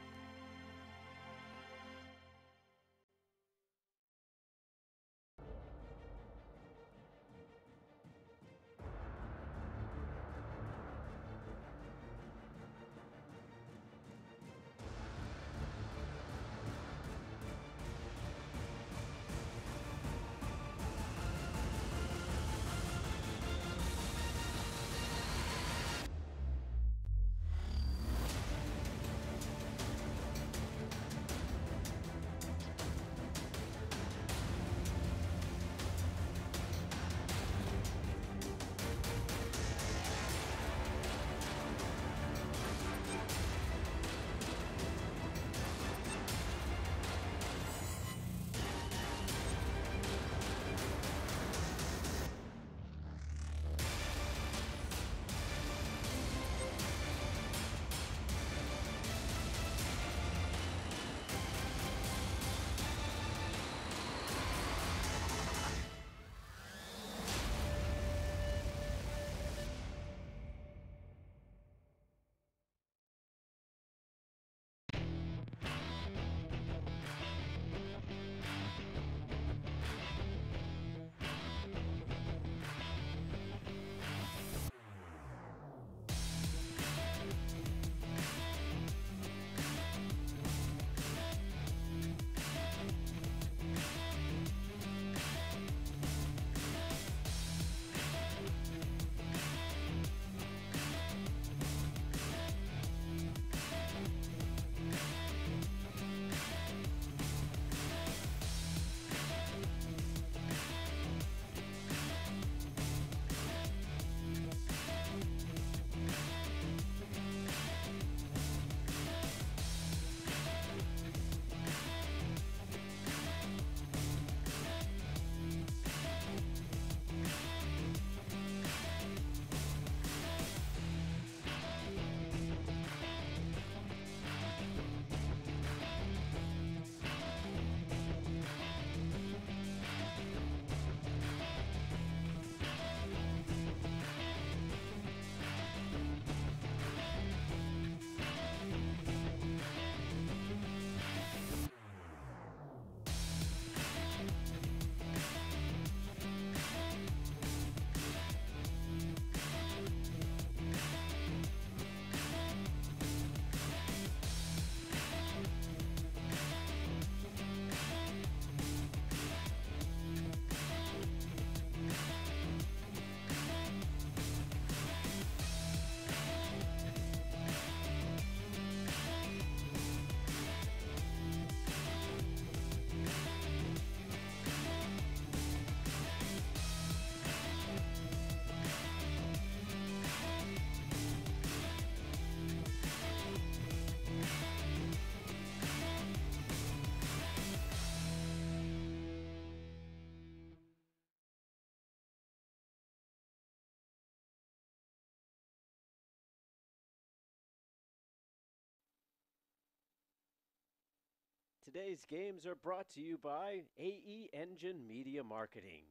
H: Today's games are brought to you by AE Engine Media Marketing,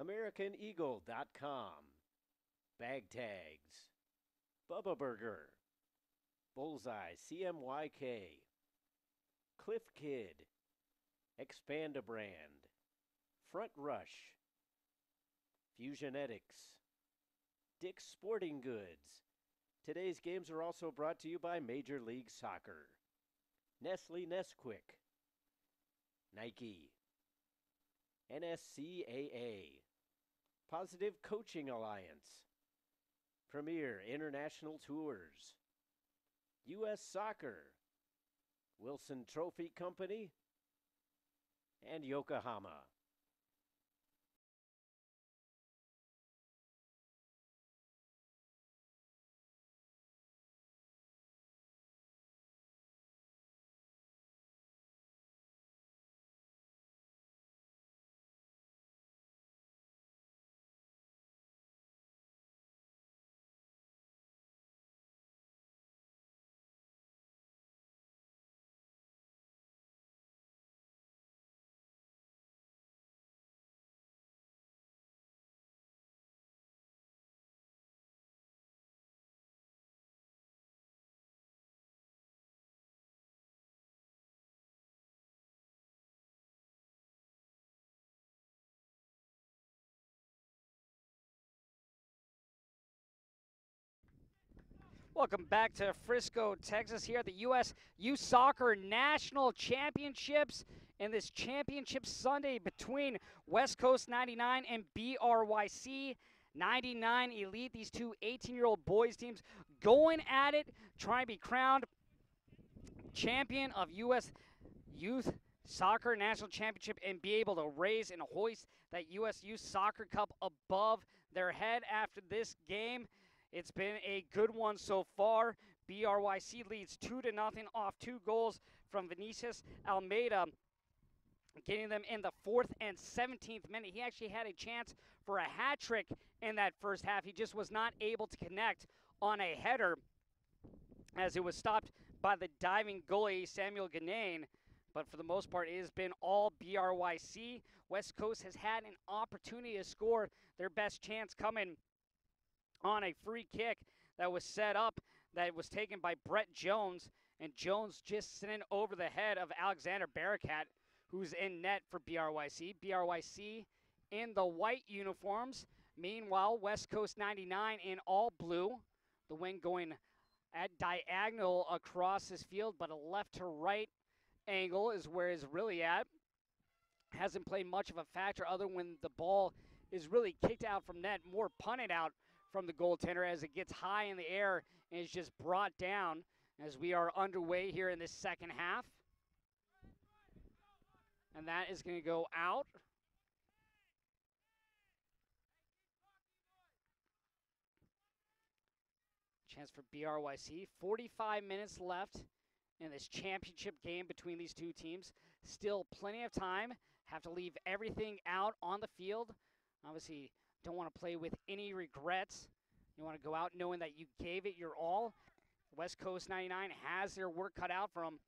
H: AmericanEagle.com, Bag Tags, Bubba Burger, Bullseye CMYK, Cliff Kid, Expand a Brand, Front Rush, Fusionetics, Dick's Sporting Goods. Today's games are also brought to you by Major League Soccer, Nestle Nesquik, Nike, NSCAA, Positive Coaching Alliance, Premier International Tours, U.S. Soccer, Wilson Trophy Company, and Yokohama.
A: Welcome back to Frisco, Texas, here at the USYS Soccer National Championships. In this championship Sunday between West Coast 99 and BRYC 99 Elite, these two 18-year-old boys teams going at it, trying to be crowned champion of U.S. Youth Soccer National Championship and be able to raise and hoist that USYS Soccer Cup above their head after this game. It's been a good one so far. BRYC leads 2-0 off 2 goals from Vinicius Almeida, getting them in the 4th and 17th minute. He actually had a chance for a hat trick in that first half. He just was not able to connect on a header as it was stopped by the diving goalie Samuel Ganane. But for the most part, it has been all BRYC. West Coast has had an opportunity to score, their best chance coming on a free kick that was set up, that was taken by Brett Jones, and Jones just sent it over the head of Alexander Barakat, who's in net for BRYC. BRYC in the white uniforms. Meanwhile, West Coast 99 in all blue. The wind going at diagonal across this field, but a left to right angle is where it's really at. Hasn't played much of a factor other when the ball is really kicked out from net, more punted out from the goaltender as it gets high in the air and is just brought down as we are underway here in this second half. And that is going to go out. Chance for BRYC. 45 minutes left in this championship game between these two teams. Still plenty of time. Have to leave everything out on the field. Obviously, don't want to play with any regrets. You want to go out knowing that you gave it your all. West Coast 99 has their work cut out for them,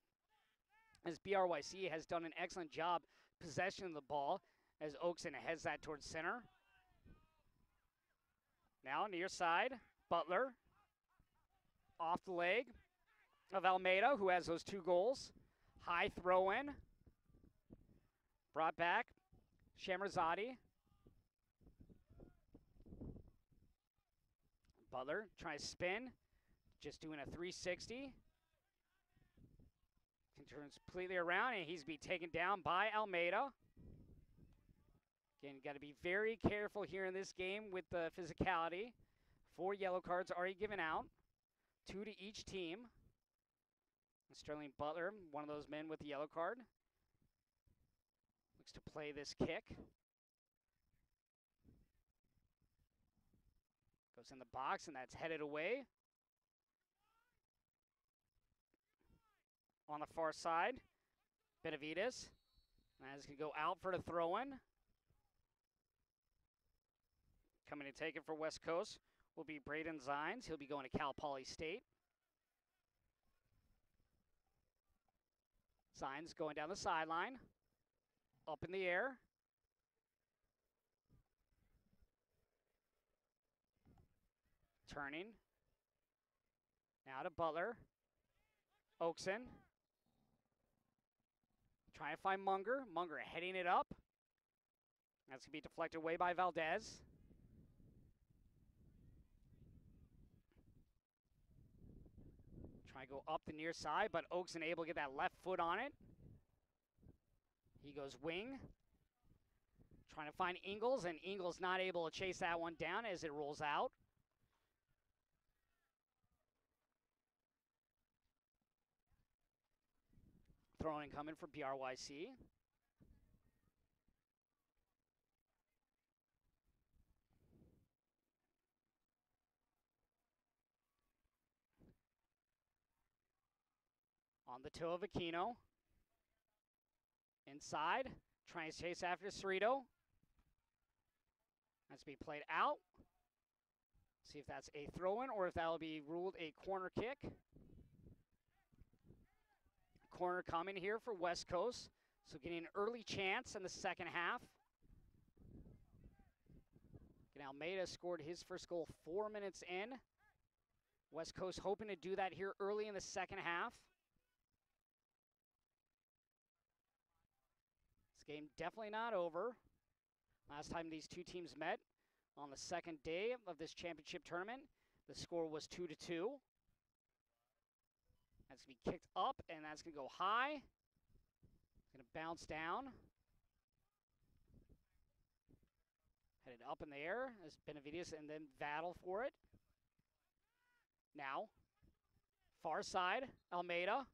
A: as BRYC has done an excellent job possession of the ball as Oakson heads that towards center. Now near side, Butler off the leg of Almeida, who has those 2 goals. High throw in. Brought back, Shamrazadi. Butler trying to spin, just doing a 360. Turns completely around, and he's being taken down by Almeida. Again, got to be very careful here in this game with the physicality. 4 yellow cards already given out, 2 to each team. Sterling Butler, one of those men with the yellow card, looks to play this kick. Goes in the box, and that's headed away. On the far side, Benavides. And that's going to go out for the throw-in. Coming to take it for West Coast will be Braden Zines. He'll be going to Cal Poly State. Signs going down the sideline. Up in the air. Turning. Now to Butler. Oakson. Trying to find Munger. Munger heading it up. That's going to be deflected away by Valdez. Trying to go up the near side, but Oakson able to get that left foot on it. He goes wing. Trying to find Ingles, and Ingles not able to chase that one down as it rolls out. Throwing coming for BRYC. On the toe of Aquino. Inside. Trying to chase after Cerrito. That's to be played out. See if that's a throw-in or if that will be ruled a corner kick. Corner coming here for West Coast. So getting an early chance in the second half. And Almeida scored his first goal 4 minutes in. West Coast hoping to do that here early in the second half. This game definitely not over. Last time these two teams met on the second day of this championship tournament, the score was 2-2. That's going to be kicked up, and that's going to go high. It's going to bounce down. Headed up in the air as Benavides and then battle for it. Now, far side, Almeida.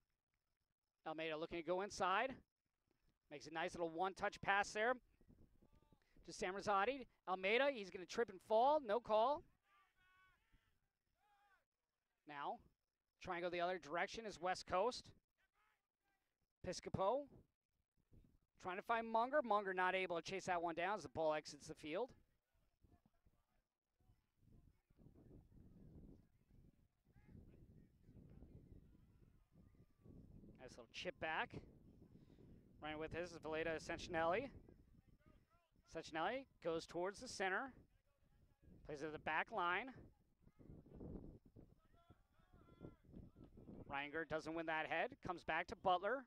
A: Almeida looking to go inside. Makes a nice little one-touch pass there to Samrazati. Almeida, he's going to trip and fall. No call. Now, trying to go the other direction is West Coast. Piscopo trying to find Munger. Munger not able to chase that one down as the ball exits the field. Nice little chip back. Running with his is Valeda Sancinelli. Sancinelli goes towards the center. Plays it at the back line. Reinger doesn't win that head. Comes back to Butler.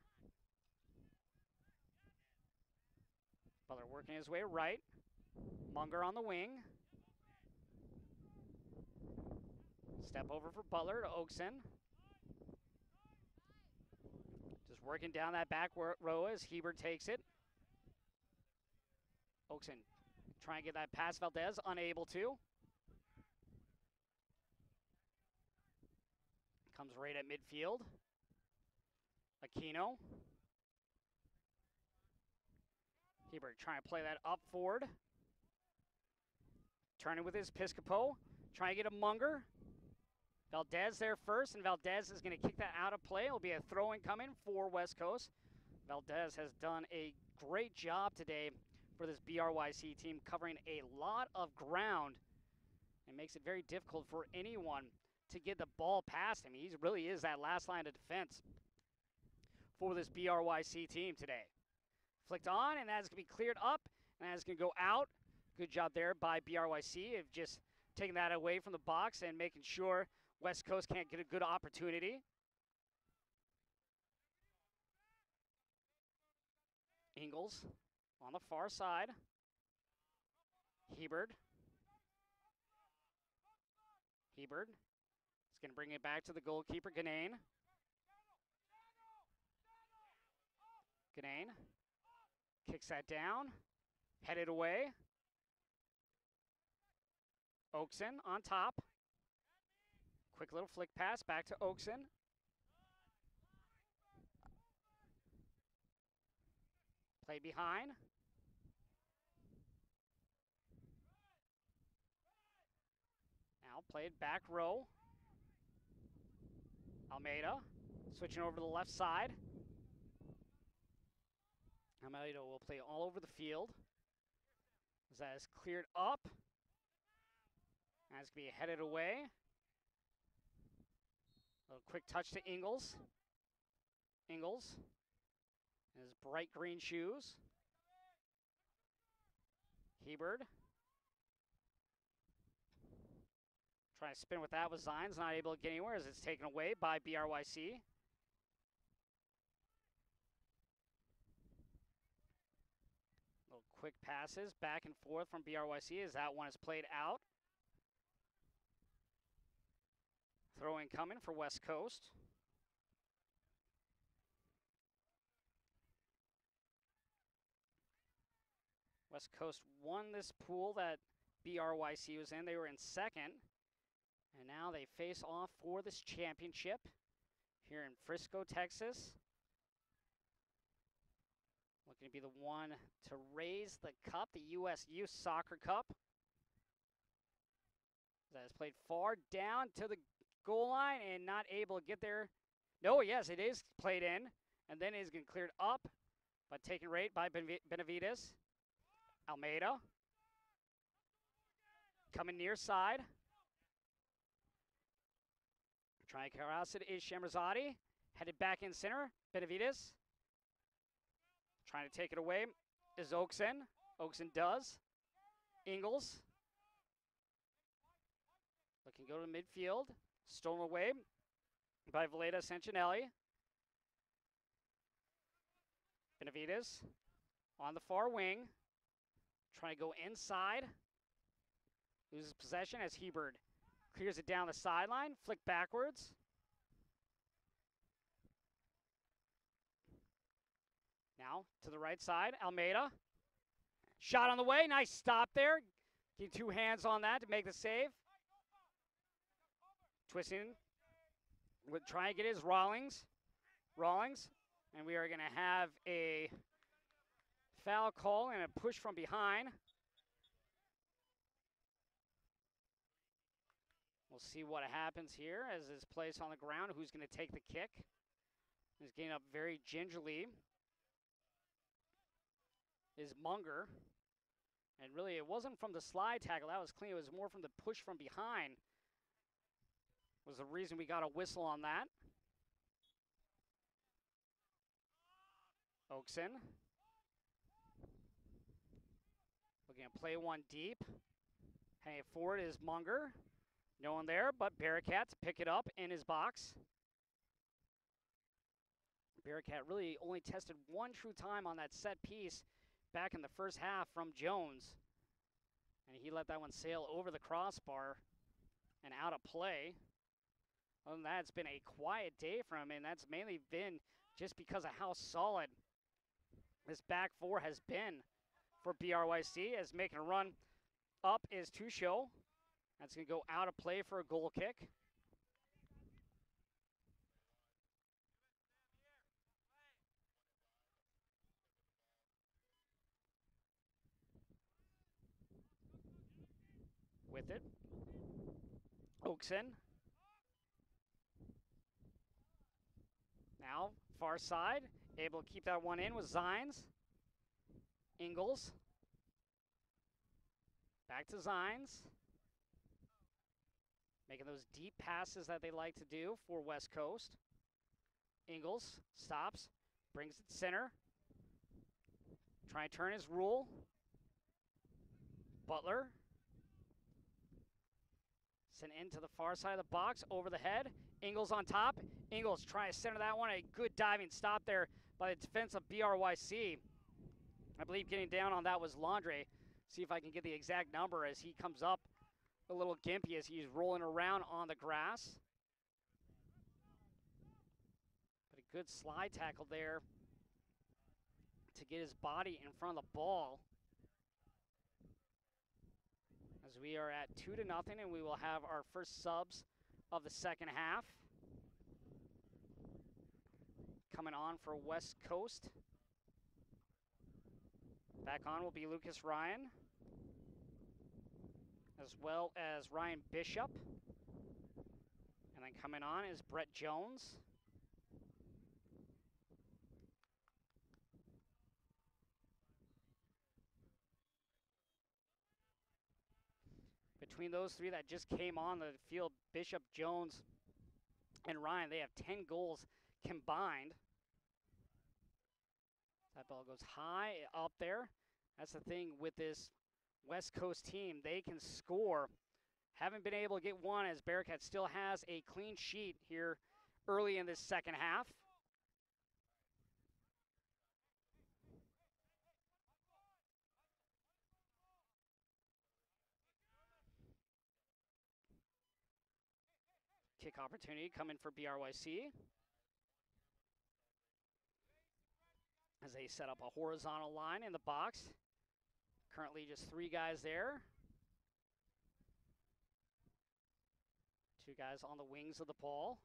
A: Butler working his way right. Munger on the wing. Step over for Butler to Oakson. Just working down that back row as Hebert takes it. Oakson trying to get that past Valdez, unable to. Comes right at midfield. Aquino. Hebert trying to play that up forward. Turning with his Piscopo. Trying to get a Munger. Valdez there first, and Valdez is going to kick that out of play. It'll be a throw-in coming for West Coast. Valdez has done a great job today for this BRYC team, covering a lot of ground. It makes it very difficult for anyone to get the ball past him. He really is that last line of defense for this BRYC team today. Flicked on, and that's going to be cleared up, and that's going to go out. Good job there by BRYC of just taking that away from the box and making sure West Coast can't get a good opportunity. Ingles on the far side. Hebert. Hebert is going to bring it back to the goalkeeper, Ganane. Ganane kicks that down. Headed away. Oakson on top. Quick little flick pass back to Oakson. Play behind. Now played back row. Almeida switching over to the left side. Almeida will play all over the field. As that is cleared up. That's going to be headed away. A little quick touch to Ingles. Ingles His bright green shoes. Hebert. Trying to spin with that with Zines, not able to get anywhere as it's taken away by BRYC. Little quick passes back and forth from BRYC as that one is played out. Throw in coming for West Coast. West Coast won this pool that BRYC was in. They were in second. And now they face off for this championship here in Frisco, Texas. Looking to be the one to raise the cup, the USYS Soccer Cup. That is played far down to the goal line and not able to get there. No, yes, it is played in. And then it is getting cleared up, but taken right by Benavides. Almeida. Coming near side. Trying to cross it is Shemrazadi. Headed back in center. Benavides. Trying to take it away is Oakson. Oakson does. Ingles. Looking to go to midfield. Stolen away by Valeda Sancinelli. Benavides on the far wing. Trying to go inside. Loses possession as Hebert clears it down the sideline. Flick backwards. Now to the right side. Almeida. Shot on the way. Nice stop there. Getting two hands on that to make the save. Twisting. Trying to get his Rawlings. And we are going to have a foul call and a push from behind. We'll see what happens here as this place on the ground. Who's going to take the kick? He's getting up very gingerly. Is Munger. And really, it wasn't from the slide tackle. That was clean. It was more from the push from behind. Was the reason we got a whistle on that. Oakson. Looking to play one deep. Hanging forward is Munger. No one there, but Bearcat to pick it up in his box. Bearcat really only tested one true time on that set piece back in the first half from Jones. And he let that one sail over the crossbar and out of play. Other than that, it's been a quiet day for him, and that's mainly been just because of how solid this back four has been for BRYC. As making a run up is Tusho. That's going to go out of play for a goal kick. With it, Oakson. Now, far side, able to keep that one in with Zines. Ingles. Back to Zines. Making those deep passes that they like to do for West Coast. Ingles stops, brings it center. Try to turn his rule. Butler. Sent into the far side of the box, over the head. Ingles on top. Ingles trying to center that one. A good diving stop there by the defense of BRYC. I believe getting down on that was Landre. See if I can get the exact number as he comes up a little gimpy as he's rolling around on the grass. But a good slide tackle there to get his body in front of the ball. As we are at 2-0, and we will have our first subs of the second half. Coming on for West Coast. Back on will be Lucas Ryan, as well as Ryan Bishop. And then coming on is Brett Jones. Between those three that just came on the field, Bishop, Jones, and Ryan, they have 10 goals combined. That ball goes high up there. That's the thing with this West Coast team. They can score. Haven't been able to get one as Bearcat still has a clean sheet here early in this second half. Kick opportunity coming for BRYC as they set up a horizontal line in the box. Currently just 3 guys there. 2 guys on the wings of the ball.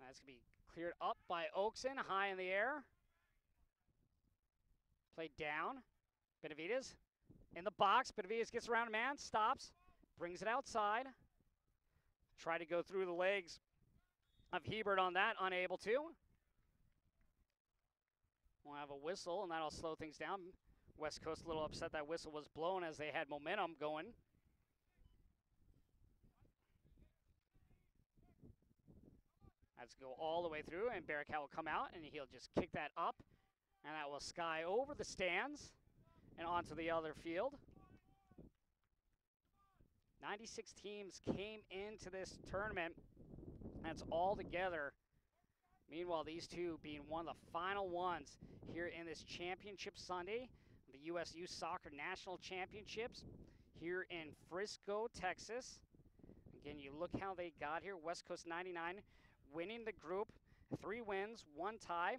A: That's going to be cleared up by Oakson, high in the air. Played down. Benavides in the box. Benavides gets around a man, stops, brings it outside. Try to go through the legs of Hebert on that, unable to. We'll have a whistle, and that'll slow things down. West Coast a little upset that whistle was blown as they had momentum going. Let's go all the way through, and Bearcat will come out, and he'll just kick that up, and that will sky over the stands and onto the other field. 96 teams came into this tournament. That's all together. Meanwhile, these two being one of the final ones here in this championship Sunday, the USYS Soccer National Championships here in Frisco, Texas. Again, you look how they got here. West Coast 99 winning the group, 3 wins, 1 tie.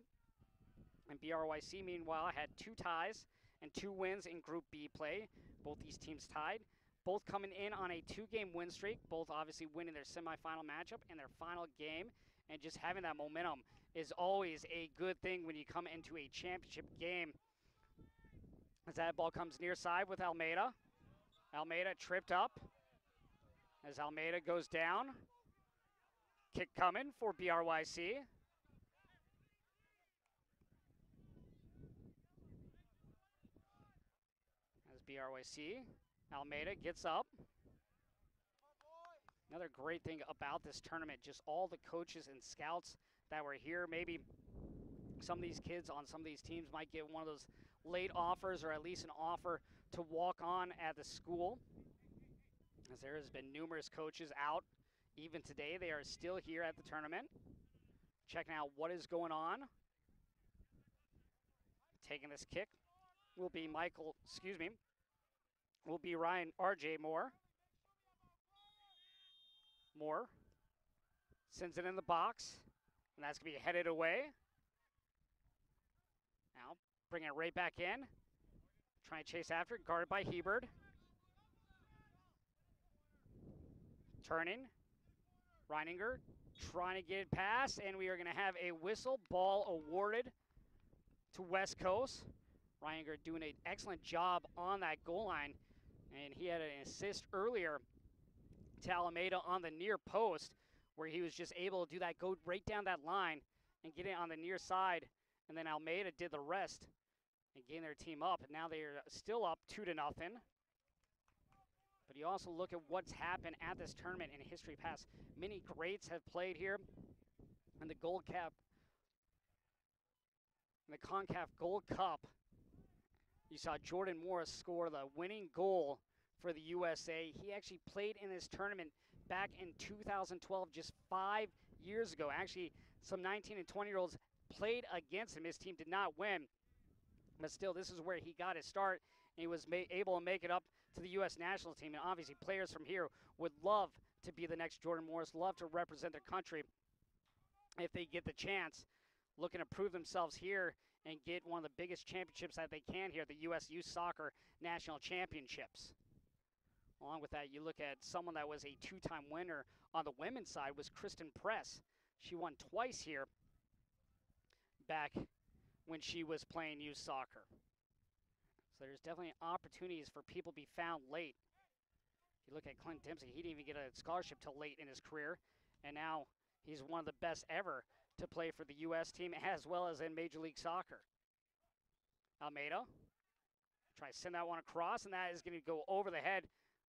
A: And BRYC, meanwhile, had 2 ties and 2 wins in Group B play. Both these teams tied. Both coming in on a 2-game win streak. Both obviously winning their semifinal matchup and their final game. And just having that momentum is always a good thing when you come into a championship game. As that ball comes near side with Almeida. Almeida tripped up. As Almeida goes down. Kick coming for BRYC. As BRYC, Almeida gets up. Another great thing about this tournament, just all the coaches and scouts that were here. Maybe some of these kids on some of these teams might get one of those late offers or at least an offer to walk on at the school. As there has been numerous coaches out. Even today, they are still here at the tournament, checking out what is going on. Taking this kick will be Ryan R.J. Moore. Moore sends it in the box, and that's going to be headed away. Now, bring it right back in. Try and chase after it, guarded by Hebert. Turning. Reininger trying to get it past, and we are going to have a whistle. Ball awarded to West Coast. Reininger doing an excellent job on that goal line, and he had an assist earlier to Almeida on the near post where he was just able to do that, go right down that line and get it on the near side, and then Almeida did the rest and gain their team up, and now they are still up 2-0. But you also look at what's happened at this tournament in history past. Many greats have played here in the CONCACAF Gold Cup. You saw Jordan Morris score the winning goal for the USA. He actually played in this tournament back in 2012, just 5 years ago. Actually, some 19 and 20-year-olds played against him. His team did not win, but still, this is where he got his start, and he was able to make it up to the U.S. national team. And obviously, players from here would love to be the next Jordan Morris, love to represent their country if they get the chance, looking to prove themselves here and get one of the biggest championships that they can here, the USYS Soccer National Championships. Along with that, you look at someone that was a 2-time winner on the women's side was Kristen Press. She won twice here back when she was playing youth soccer. So there's definitely opportunities for people to be found late. If you look at Clint Dempsey, he didn't even get a scholarship till late in his career, and now he's one of the best ever to play for the U.S. team as well as in Major League Soccer. Almeida, try to send that one across, and that is going to go over the head.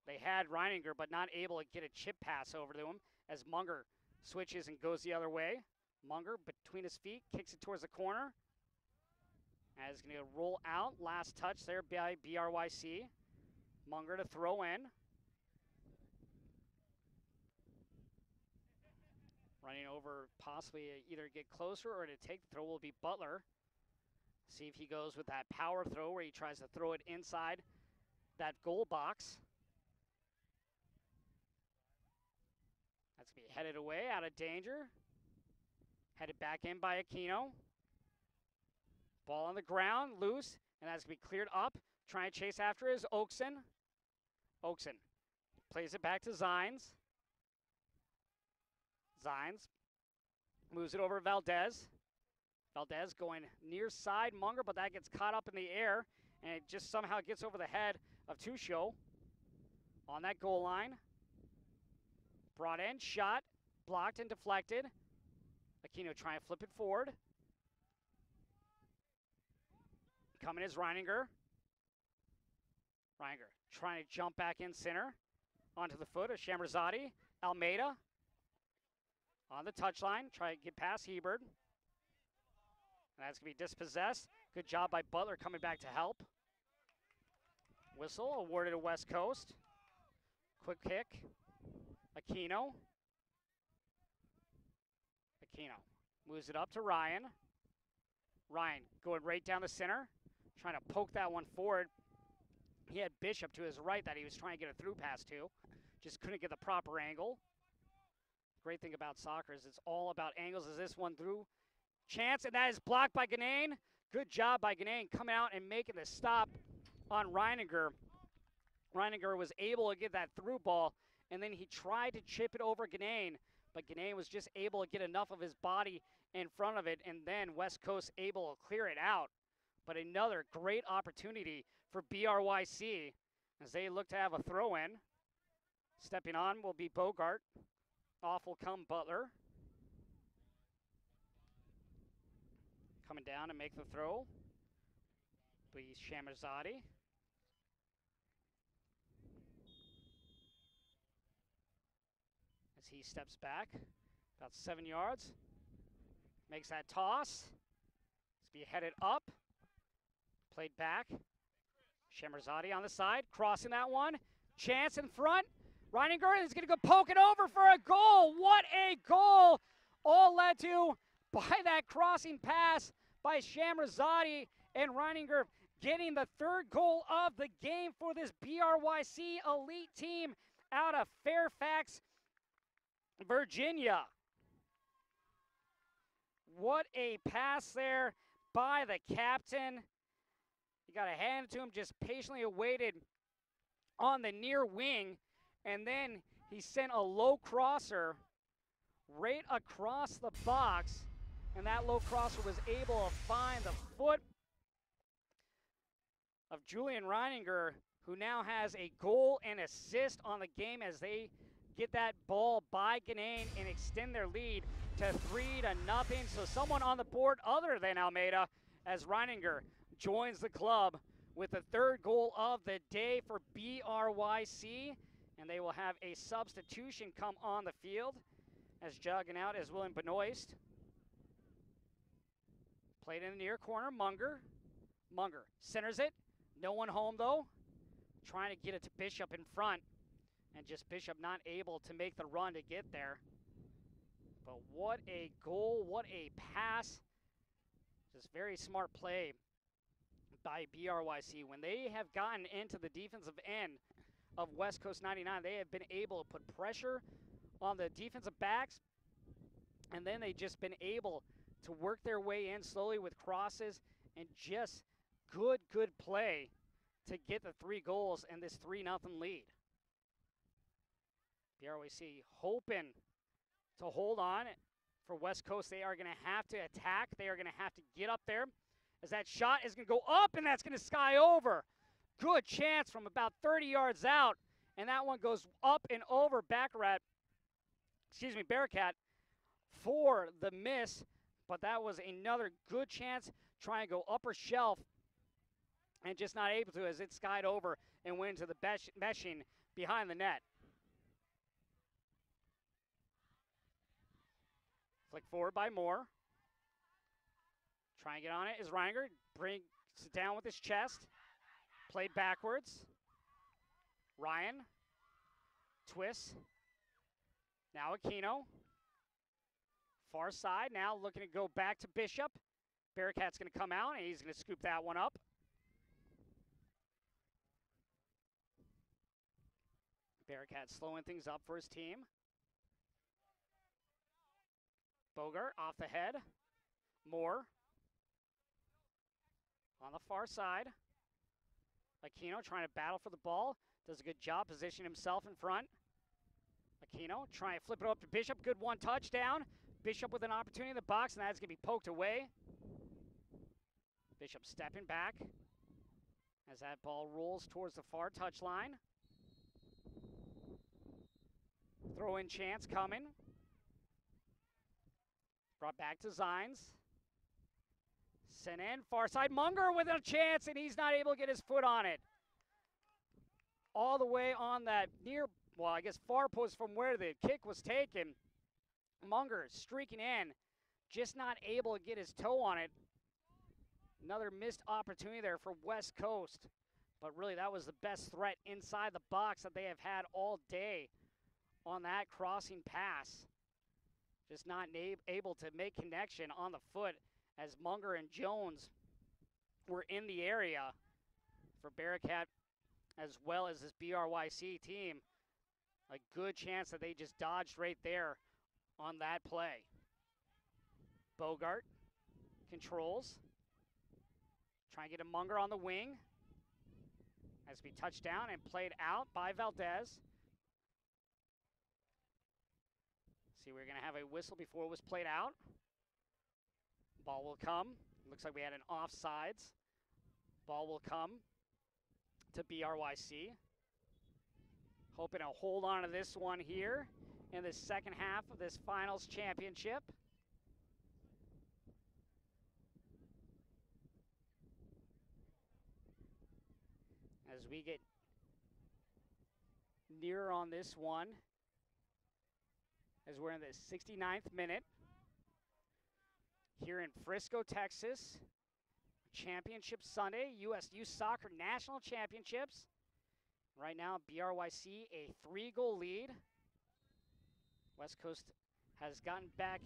A: They had Reininger, but not able to get a chip pass over to him as Munger switches and goes the other way. Munger between his feet, kicks it towards the corner. And is going to roll out. Last touch there by BRYC. Munger to throw in. Running over, possibly either get closer or to take the throw will be Butler. See if he goes with that power throw where he tries to throw it inside that goal box. That's going to be headed away, out of danger. Headed back in by Aquino. Ball on the ground, loose, and that's going to be cleared up. Trying to chase after is Oakson. Oakson plays it back to Zines. Zines moves it over Valdez. Valdez going near side Munger, but that gets caught up in the air, and it just somehow gets over the head of Tusho on that goal line. Brought in, shot, blocked and deflected. Aquino trying to flip it forward. Coming is Reininger. Reininger trying to jump back in center. Onto the foot of Shamrazadi. Almeida on the touchline. Try to get past Hebert. And that's going to be dispossessed. Good job by Butler coming back to help. Whistle awarded to West Coast. Quick kick. Aquino. Aquino moves it up to Ryan. Ryan going right down the center. Trying to poke that one forward. He had Bishop to his right that he was trying to get a through pass to. Just couldn't get the proper angle. Great thing about soccer is it's all about angles. Is this one through? Chance, and that is blocked by Ganane. Good job by Ganane coming out and making the stop on Reininger. Reininger was able to get that through ball, and then he tried to chip it over Ganane, but Ganane was just able to get enough of his body in front of it, and then West Coast able to clear it out. But another great opportunity for BRYC as they look to have a throw-in. Stepping on will be Bogart. Off will come Butler. Coming down to make the throw. Be Shamrazadi. As he steps back, about 7 yards. Makes that toss. It's be headed up. Played back. Shamrazadi on the side, crossing that one. Chance in front. Reininger is going to go poke it over for a goal. What a goal! All led to by that crossing pass by Shamrazadi, and Reininger getting the third goal of the game for this BRYC elite team out of Fairfax, Virginia. What a pass there by the captain. You got to hand it to him, just patiently awaited on the near wing, and then he sent a low crosser right across the box, and that low crosser was able to find the foot of Julian Reininger, who now has a goal and assist on the game as they get that ball by Ganane and extend their lead to 3-0. So someone on the board other than Almeida as Reininger joins the club with the third goal of the day for BRYC, and they will have a substitution come on the field as jogging out is William Benoist. Played in the near corner, Munger. Munger centers it. No one home, though. Trying to get it to Bishop in front, and just Bishop not able to make the run to get there. But what a goal, what a pass. Just very smart play by BRYC. When they have gotten into the defensive end of West Coast 99, they have been able to put pressure on the defensive backs, and then they've just been able to work their way in slowly with crosses and just good play to get the 3 goals and this 3-0 lead. BRYC hoping to hold on for West Coast. They are going to have to attack. They are going to have to get up there as that shot is going to go up, and that's going to sky over. Good chance from about 30 yards out, and that one goes up and over Bearcat for the miss, but that was another good chance. Try and go upper shelf and just not able to as it skied over and went into the meshing behind the net. Flick forward by Moore. Trying to get on it is Reininger. Brings it down with his chest. Played backwards. Ryan. Twist. Now Aquino. Far side. Now looking to go back to Bishop. Bearcat's going to come out, and he's going to scoop that one up. Bearcat slowing things up for his team. Bogart off the head. Moore. On the far side. Aquino trying to battle for the ball. Does a good job positioning himself in front. Aquino trying to flip it up to Bishop. Good one touchdown. Bishop with an opportunity in the box, and that's going to be poked away. Bishop stepping back as that ball rolls towards the far touchline. Throw-in chance coming. Brought back to Zines. Sent in, far side. Munger with a chance, and he's not able to get his foot on it. All the way on that near, well, I guess far post from where the kick was taken. Munger streaking in, just not able to get his toe on it. Another missed opportunity there for West Coast. But really, that was the best threat inside the box that they have had all day on that crossing pass. Just not able to make connection on the foot as Munger and Jones were in the area for Bearcat as well as this BRYC team. A good chance that they just dodged right there on that play. Bogart controls. Trying to get a Munger on the wing. Has to be touched down and played out by Valdez. See, we're going to have a whistle before it was played out. Ball will come. Looks like we had an offsides. Ball will come to BRYC. Hoping to hold on to this one here in the second half of this finals championship. As we get nearer on this one, as we're in the 69th minute here in Frisco, Texas. Championship Sunday, USYS Soccer National Championships. Right now, BRYC a 3-goal lead. West Coast has gotten back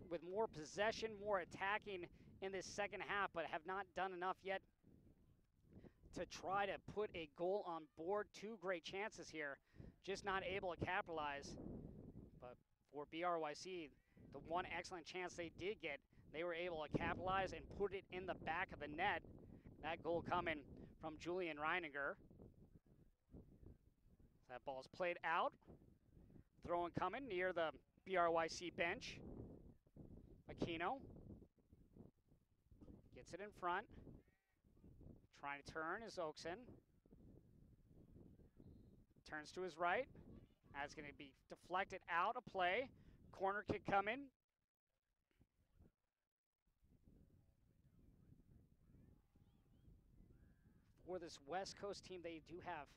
A: with more possession, more attacking in this second half, but have not done enough yet to try to put a goal on board. 2 great chances here, just not able to capitalize. But for BRYC, the one excellent chance they did get, they were able to capitalize and put it in the back of the net. That goal coming from Julian Reininger. That ball's played out. Throwing coming near the BRYC bench. Aquino gets it in front. Trying to turn is Oakson. Turns to his right. That's going to be deflected out of play. Corner kick coming. For this West Coast team, they do have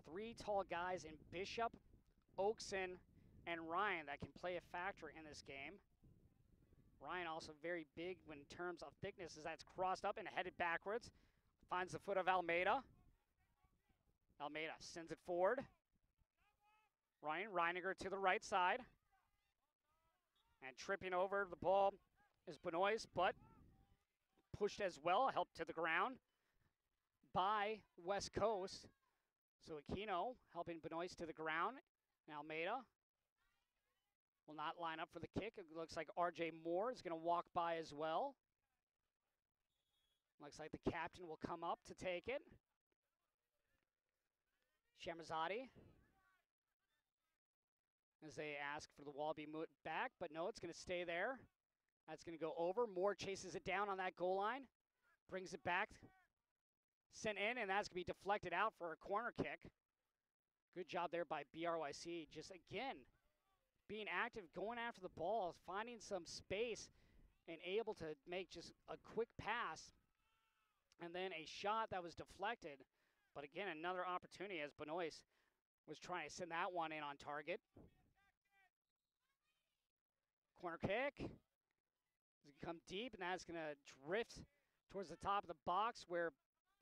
A: 3 tall guys in Bishop, Oakson, and Ryan that can play a factor in this game. Ryan also very big in terms of thickness as that's crossed up and headed backwards. Finds the foot of Almeida. Almeida sends it forward. Ryan Reininger to the right side. And tripping over the ball is Benoist, but pushed as well, helped to the ground by West Coast. So Aquino helping Benoist to the ground. And Almeida will not line up for the kick. It looks like RJ Moore is going to walk by as well. Looks like the captain will come up to take it. Shamazadi, as they ask for the ball to be moved back, but no, it's going to stay there. That's going to go over. Moore chases it down on that goal line, brings it back, sent in, and that's going to be deflected out for a corner kick. Good job there by BRYC. Just again, being active, going after the ball, finding some space, and able to make just a quick pass. And then a shot that was deflected. But again, another opportunity as Benoist was trying to send that one in on target. Corner kick. It's going to come deep, and that's going to drift towards the top of the box where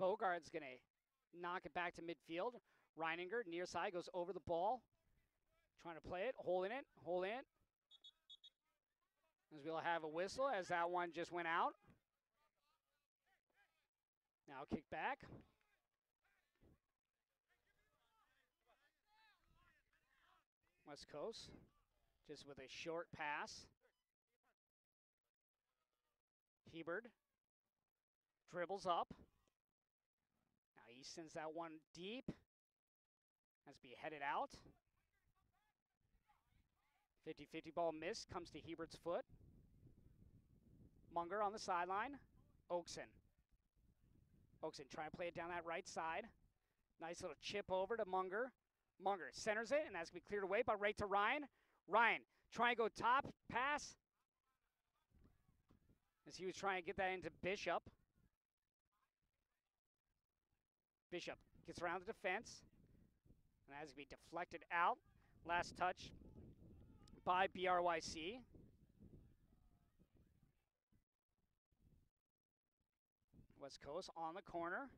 A: Bogart's going to knock it back to midfield. Reininger, near side, goes over the ball. Trying to play it, holding it. As we'll have a whistle as that one just went out. Now kick back. West Coast, just with a short pass. Hebert dribbles up. Now he sends that one deep. Has to be headed out. 50-50 ball miss, comes to Hebert's foot. Munger on the sideline. Oakson trying to play it down that right side. Nice little chip over to Munger. Munger centers it, and that's going to be cleared away, but right to Ryan. Ryan trying to go top, pass. As he was trying to get that into Bishop. Bishop gets around the defense. And that's going to be deflected out. Last touch by BRYC. West Coast on the corner.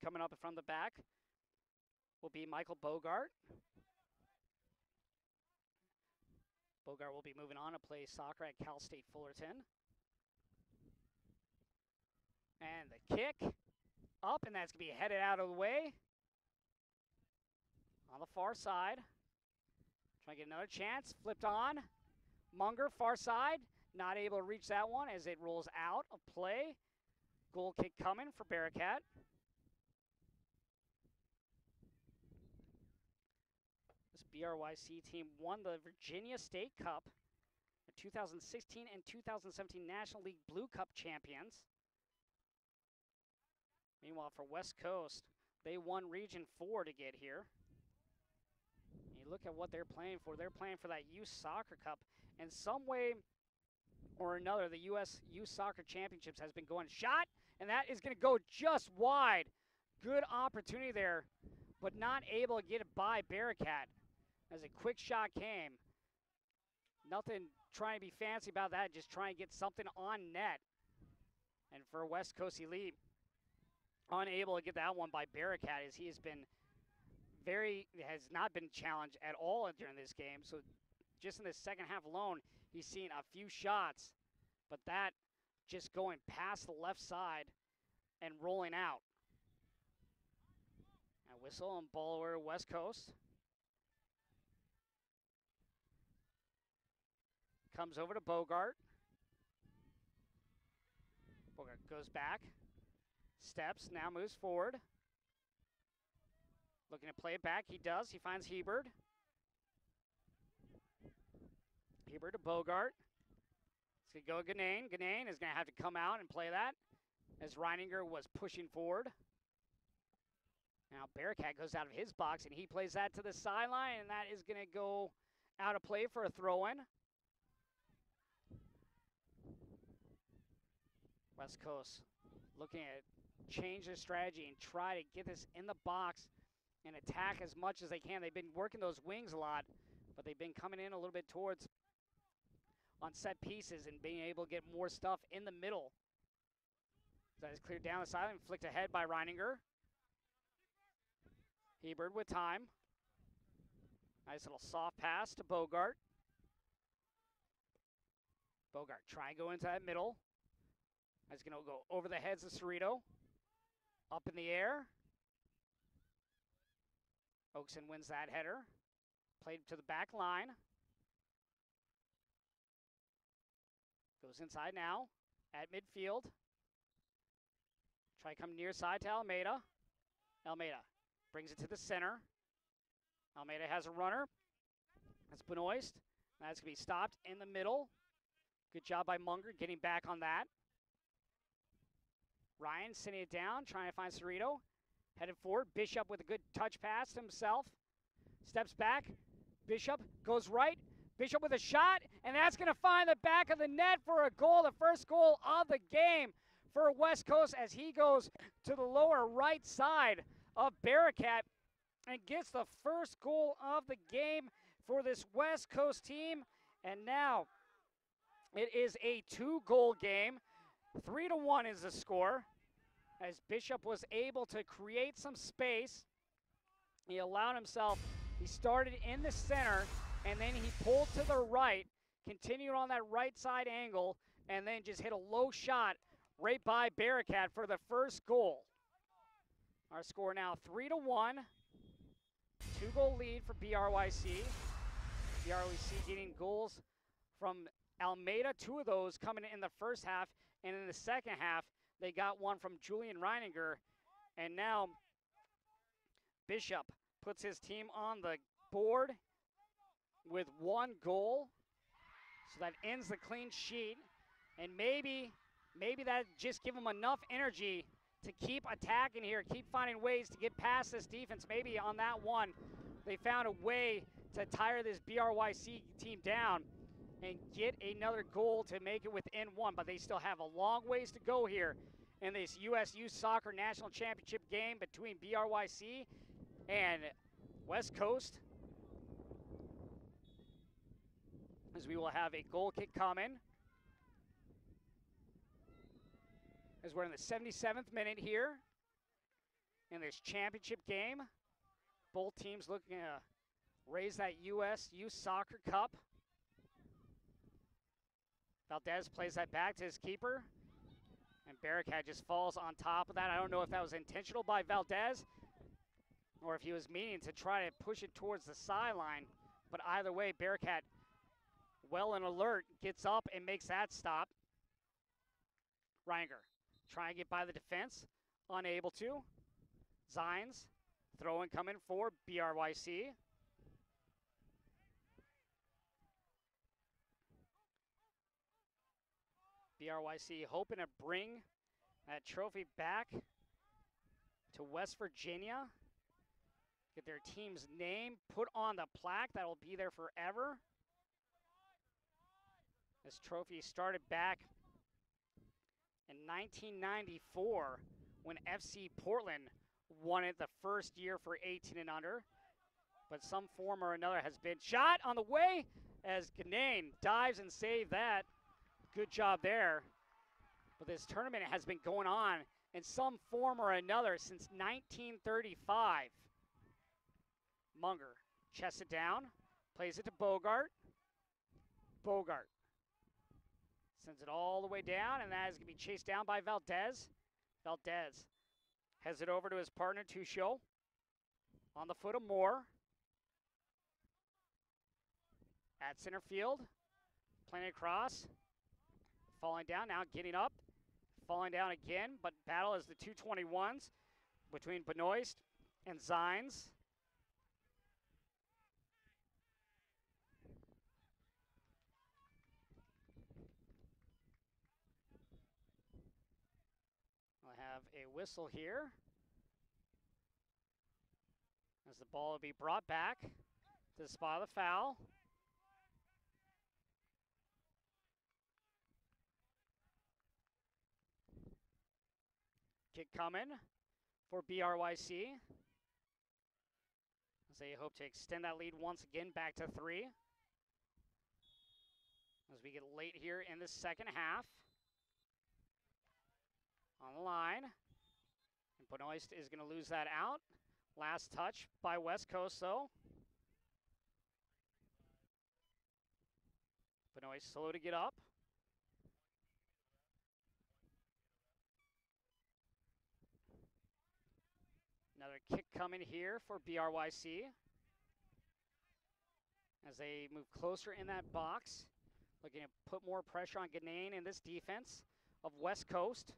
A: Coming up from the back will be Michael Bogart. Bogart will be moving on to play soccer at Cal State Fullerton. And the kick up, and that's going to be headed out of the way. On the far side. Trying to get another chance. Flipped on. Munger, far side. Not able to reach that one as it rolls out of play. Goal kick coming for Bearcat. This BRYC team won the Virginia State Cup, the 2016 and 2017 National League Blue Cup champions. Meanwhile, for West Coast, they won Region 4 to get here. You look at what they're playing for. They're playing for that Youth Soccer Cup. In some way or another, the U.S. Youth Soccer Championships has been going shot, and that is going to go just wide. Good opportunity there, but not able to get it by Bearcat as a quick shot came. Nothing trying to be fancy about that, just trying to get something on net. And for West Coast Elite, unable to get that one by Bearcat as he has not been challenged at all during this game. So just in the second half alone, he's seen a few shots, but that just going past the left side and rolling out. And whistle and ball over to West Coast. Comes over to Bogart. Bogart goes back. Steps, now moves forward. Looking to play it back. He does. He finds Hebert. Hebert to Bogart. It's going to go Ganane. Ganane is going to have to come out and play that as Reininger was pushing forward. Now Bearcat goes out of his box, and he plays that to the sideline, and that is going to go out of play for a throw-in. West Coast looking at change their strategy and try to get this in the box and attack as much as they can. They've been working those wings a lot, but they've been coming in a little bit towards on set pieces and being able to get more stuff in the middle. That is cleared down the sideline, flicked ahead by Reininger. Hebert with time. Nice little soft pass to Bogart. Bogart trying to go into that middle. That's going to go over the heads of Cerrito. Up in the air. Oakson wins that header. Played to the back line. Goes inside now at midfield. Try to come near side to Almeida. Almeida brings it to the center. Almeida has a runner. That's Benoist. That's going to be stopped in the middle. Good job by Munger getting back on that. Ryan sending it down, trying to find Cerrito. Headed forward. Bishop with a good touch pass to himself. Steps back. Bishop goes right. Bishop with a shot, and that's going to find the back of the net for a goal, the first goal of the game for West Coast as he goes to the lower right side of Bearcat and gets the first goal of the game for this West Coast team. And now it is a 2-goal game. 3-1 is the score, as Bishop was able to create some space. He allowed himself, he started in the center, and then he pulled to the right, continued on that right side angle, and then just hit a low shot right by Bearcat for the first goal. Our score now 3-1. 2-goal lead for BRYC. BRYC getting goals from Almeida, 2 of those coming in the first half, and in the second half, they got one from Julian Reininger. And now Bishop puts his team on the board with 1 goal. So that ends the clean sheet. And maybe that just give them enough energy to keep attacking here, keep finding ways to get past this defense. Maybe on that one, they found a way to tire this BRYC team down and get another goal to make it within 1. But they still have a long ways to go here in this USYS Soccer National Championship game between BRYC and West Coast, as we will have a goal kick coming. As we're in the 77th minute here in this championship game. Both teams looking to raise that USYS Soccer Cup. Valdez plays that back to his keeper, and Bearcat just falls on top of that. I don't know if that was intentional by Valdez or if he was meaning to try to push it towards the sideline, but either way, Bearcat, well and alert, gets up and makes that stop. Reininger trying to get by the defense, unable to. Zines, throwing coming for BRYC. BRYC hoping to bring that trophy back to West Virginia. Get their team's name put on the plaque that will be there forever. This trophy started back in 1994 when FC Portland won it the first year for 18 and under. But some form or another has been shot on the way as Ganane dives and saves that. Good job there. But this tournament has been going on in some form or another since 1935. Munger chests it down, plays it to Bogart. Bogart sends it all the way down, and that is going to be chased down by Valdez. Valdez has it over to his partner, Tusho. On the foot of Moore. At center field. Playing across. Falling down, now getting up. Falling down again, but battle is the 221s between Benoist and Zines. Have a whistle here as the ball will be brought back to the spot of the foul. Kick coming for BRYC as they hope to extend that lead once again back to 3 as we get late here in the second half. On the line, and Benoist is going to lose that out. Last touch by West Coast, though. Benoist slow to get up. Another kick coming here for BRYC as they move closer in that box, looking to put more pressure on Ganane in this defense of West Coast.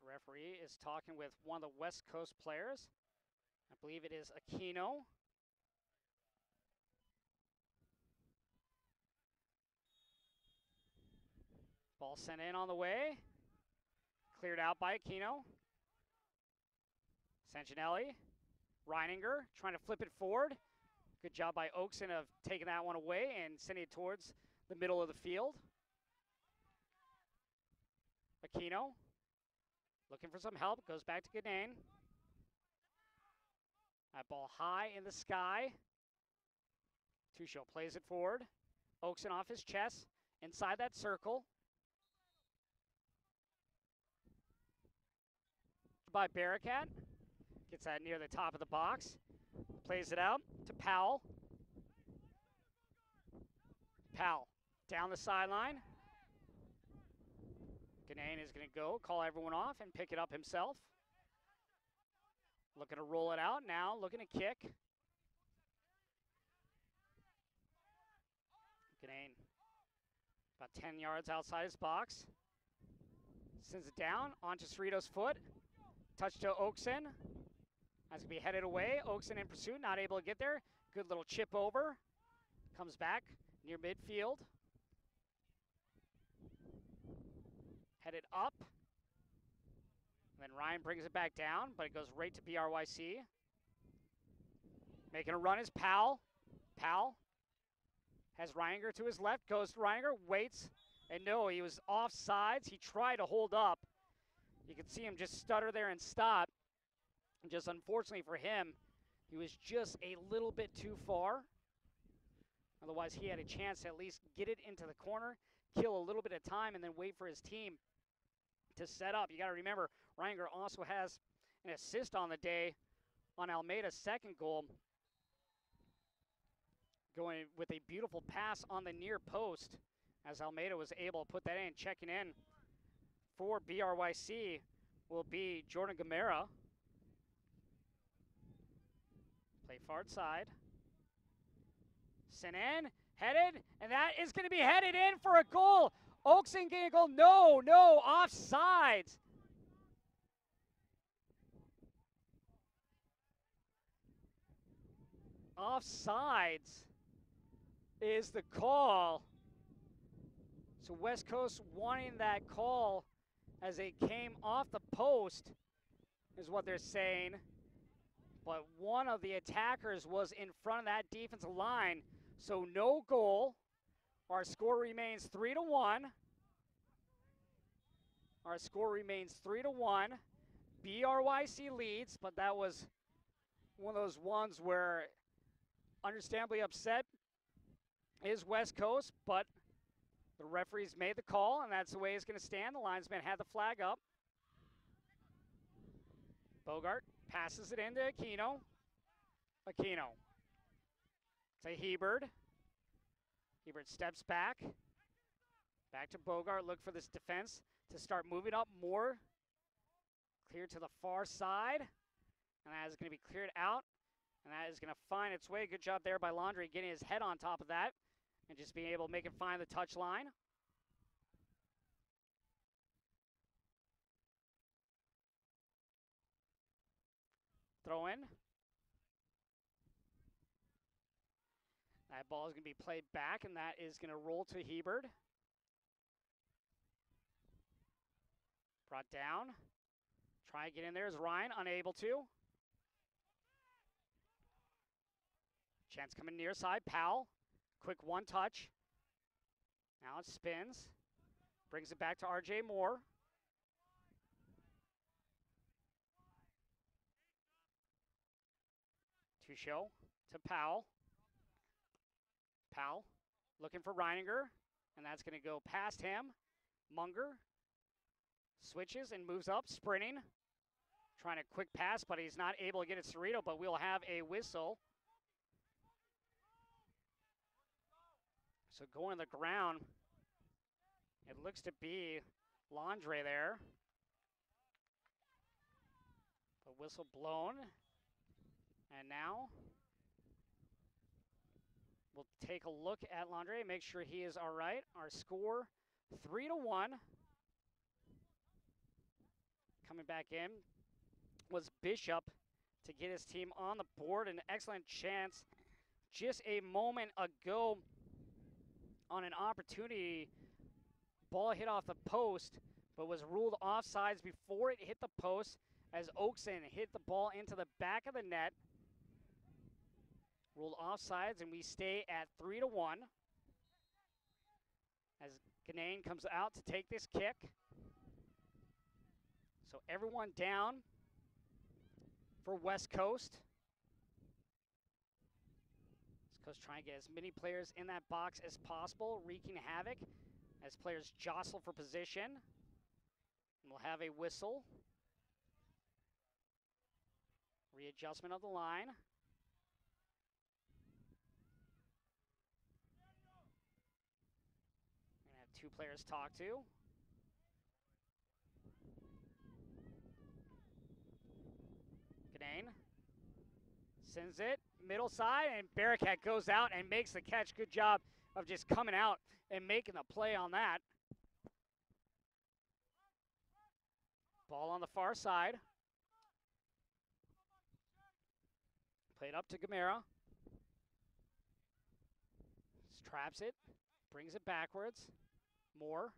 A: The referee is talking with one of the West Coast players. I believe it is Aquino. Ball sent in on the way. Cleared out by Aquino. Sanginelli. Reininger trying to flip it forward. Good job by Oakson of taking that one away and sending it towards the middle of the field. Aquino looking for some help, goes back to Ganane. That ball high in the sky. Tusho plays it forward. Oakson off his chest, inside that circle. By Barricat. Gets that near the top of the box. Plays it out to Powell. Powell down the sideline. Ganane is going to go, call everyone off, and pick it up himself. Looking to roll it out now, looking to kick. Ganane about 10 yards outside his box. Sends it down onto Cerrito's foot. Touch to Oakson. That's going to be headed away. Oakson in pursuit, not able to get there. Good little chip over. Comes back near midfield. Headed up. And then Ryan brings it back down, but it goes right to BRYC. Making a run is Powell. Powell has Reininger to his left, goes to Reininger, waits, and no, he was off sides. He tried to hold up. You can see him just stutter there and stop. And just unfortunately for him, he was just a little bit too far. Otherwise, he had a chance to at least get it into the corner, kill a little bit of time, and then wait for his team to set up. You got to remember, Reininger also has an assist on the day on Almeida's second goal, going with a beautiful pass on the near post as Almeida was able to put that in. Checking in for BRYC will be Jordan Gamera. Play far side. Sent in, headed, and that is going to be headed in for a goal. Oakson getting a goal. No, offsides. Offsides is the call. So West Coast wanting that call as it came off the post is what they're saying. But one of the attackers was in front of that defensive line. So no goal. Our score remains 3-1. Our score remains 3-1. BRYC leads, but that was one of those ones where understandably upset is West Coast, but the referees made the call, and that's the way it's going to stand. The linesman had the flag up. Bogart passes it into Aquino. Aquino to Hebert. Hebert steps back. Back to Bogart. Look for this defense to start moving up more. Clear to the far side. And that is going to be cleared out. And that is going to find its way. Good job there by Laundrie getting his head on top of that. And just being able to make it find the touch line. Throw in. That ball is going to be played back, and that is going to roll to Hebert. Brought down. Try and get in there is Ryan, unable to. Chance coming near side, Powell. Quick one touch. Now it spins. Brings it back to RJ Moore. Tusho to Powell. Powell looking for Reininger, and that's going to go past him. Munger switches and moves up, sprinting. Trying a quick pass, but he's not able to get it to Cerrito, but we'll have a whistle. So going to the ground, it looks to be Laundrie there. The whistle blown. And now we'll take a look at Laundrie, make sure he is all right. Our score, 3-1. Coming back in was Bishop to get his team on the board. An excellent chance just a moment ago on an opportunity. Ball hit off the post, but was ruled offsides before it hit the post as Oakson hit the ball into the back of the net. Ruled offsides, and we stay at 3-1. Ganane comes out to take this kick. So everyone down for West Coast. West Coast trying to get as many players in that box as possible, wreaking havoc as players jostle for position. And we'll have a whistle. Readjustment of the line. We're going to have two players talk to. Ganane sends it, middle side, and Bearcat goes out and makes the catch. Good job of just coming out and making the play on that. Ball on the far side. Played up to Gamera. Traps it, brings it backwards. Moore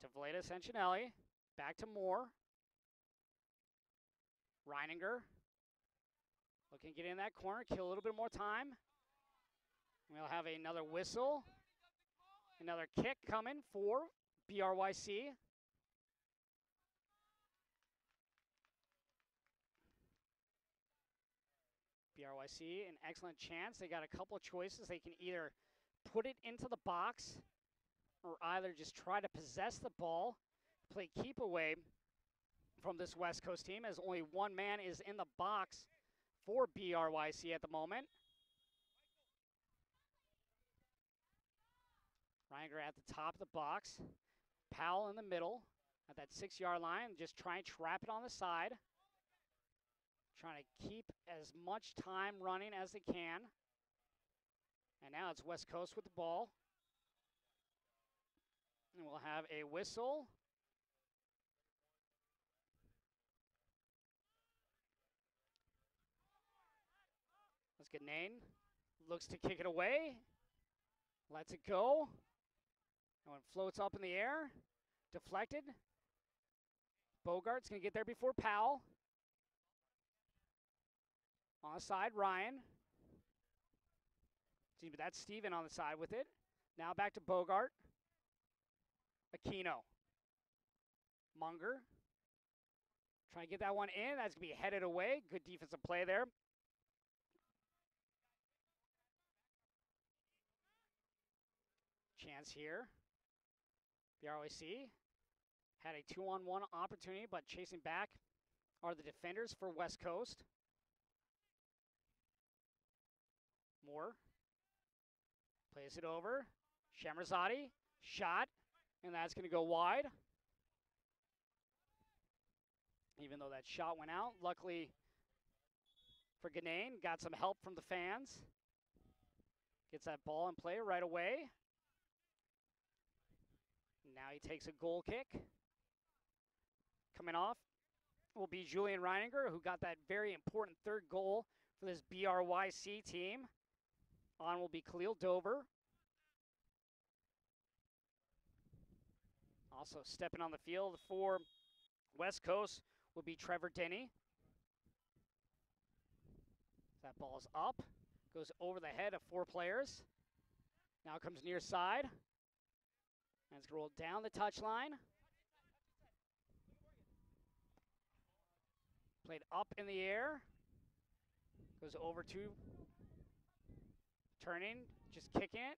A: to Vlada Sancinelli. Back to Moore. Reininger looking to get in that corner, kill a little bit more time. We'll have another whistle. Another kick coming for BRYC. BRYC, an excellent chance. They got a couple of choices. They can either put it into the box or either just try to possess the ball, play keep away from this West Coast team, as only one man is in the box for BRYC at the moment. Reininger at the top of the box. Powell in the middle at that 6-yard line. Just try and trap it on the side. Trying to keep as much time running as they can. And now it's West Coast with the ball. And we'll have a whistle. Let's get Ganane. Looks to kick it away. Lets it go. And it floats up in the air. Deflected. Bogart's going to get there before Powell. On the side, Ryan. See, but that's Steven on the side with it. Now back to Bogart. Aquino. Munger. Trying to get that one in. That's going to be headed away. Good defensive play there. Chance here. BRYC had a 2-on-1 opportunity, but chasing back are the defenders for West Coast. Moore plays it over. Shamarzadi, shot, and that's going to go wide. Even though that shot went out, luckily for Ganane, got some help from the fans. Gets that ball in play right away. Now he takes a goal kick. Coming off will be Julian Reininger, who got that very important third goal for this BRYC team. On will be Khalil Dover. Also stepping on the field for West Coast will be Trevor Denny. That ball is up, goes over the head of 4 players. Now comes near side. And it's rolled down the touchline. Played up in the air. Goes over to turning, just kicking it.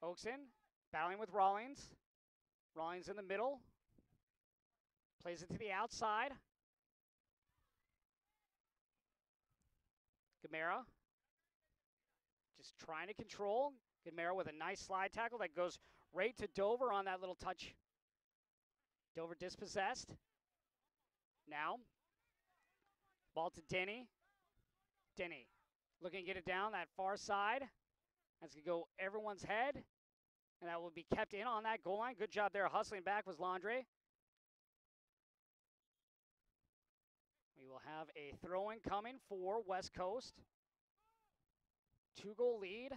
A: Oakson battling with Rawlings. Rawlings in the middle. Plays it to the outside. Gamera just trying to control. Gamera with a nice slide tackle that goes right to Dover on that little touch. Dover dispossessed. Now, ball to Denny. Denny looking to get it down that far side. That's going to go everyone's head. And that will be kept in on that goal line. Good job there. Hustling back was Landre. We will have a throw-in coming for West Coast. 2-goal lead.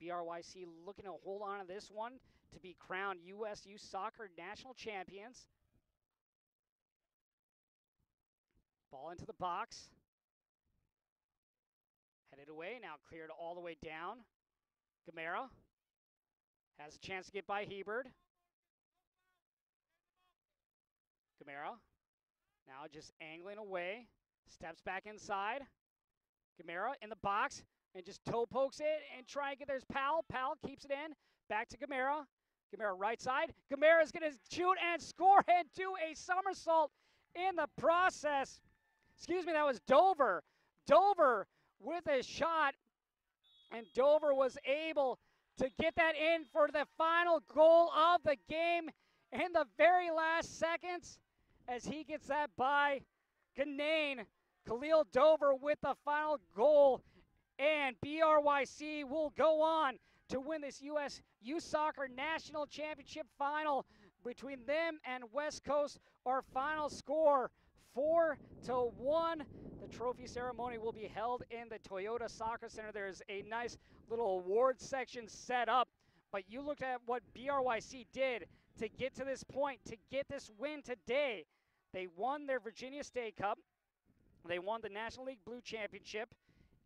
A: BRYC looking to hold on to this one to be crowned USYS Soccer National Champions. Ball into the box. Headed away, now cleared all the way down. Gamera Has a chance to get by Hebert. Gamera now just angling away. Steps back inside. Gamera in the box and just toe pokes it and try and get there's Powell. Powell keeps it in. Back to Gamera. Gamera right side. Gamera is going to shoot and score and do a somersault in the process. Excuse me, that was Dover. Dover with a shot, and Dover was able to get that in for the final goal of the game in the very last seconds as he gets that by Ganane. Khalil Dover with the final goal, and BRYC will go on to win this U.S. Youth Soccer National Championship final between them and West Coast. Our final score, 4-1. The trophy ceremony will be held in the Toyota Soccer Center. There's a nice little award section set up, but you looked at what BRYC did to get to this point, to get this win today. They won their Virginia State Cup. They won the National League Blue Championship.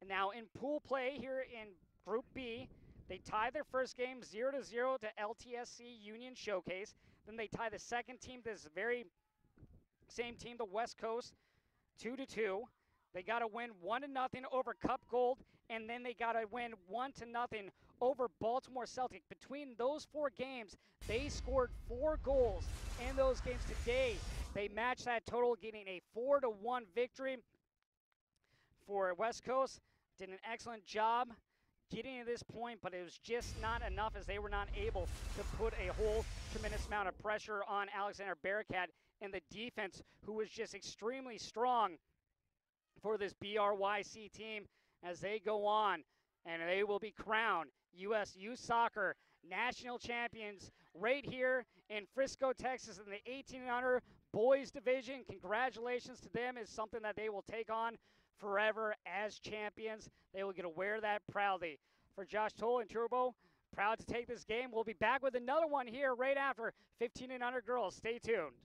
A: And now in pool play here in Group B, they tie their first game 0-0 to LTSC Union Showcase. Then they tie the second team, this very same team, the West Coast, 2-2. They got to win 1-0 over Cup Gold, and then they got to win 1-0 over Baltimore Celtic. Between those 4 games, they scored 4 goals in those games. Today, they matched that total, getting a 4-1 victory for West Coast. Did an excellent job getting to this point, but it was just not enough as they were not able to put a whole tremendous amount of pressure on Alexander Bearcat and the defense, who was just extremely strong for this BRYC team as they go on, and they will be crowned U.S. Youth Soccer National Champions right here in Frisco, Texas in the 18 and under boys division. Congratulations to them. Is something that they will take on forever as champions. They will get to wear that proudly. For Josh Toll and Turbo, proud to take this game. We'll be back with another one here right after 15 and under girls. Stay tuned.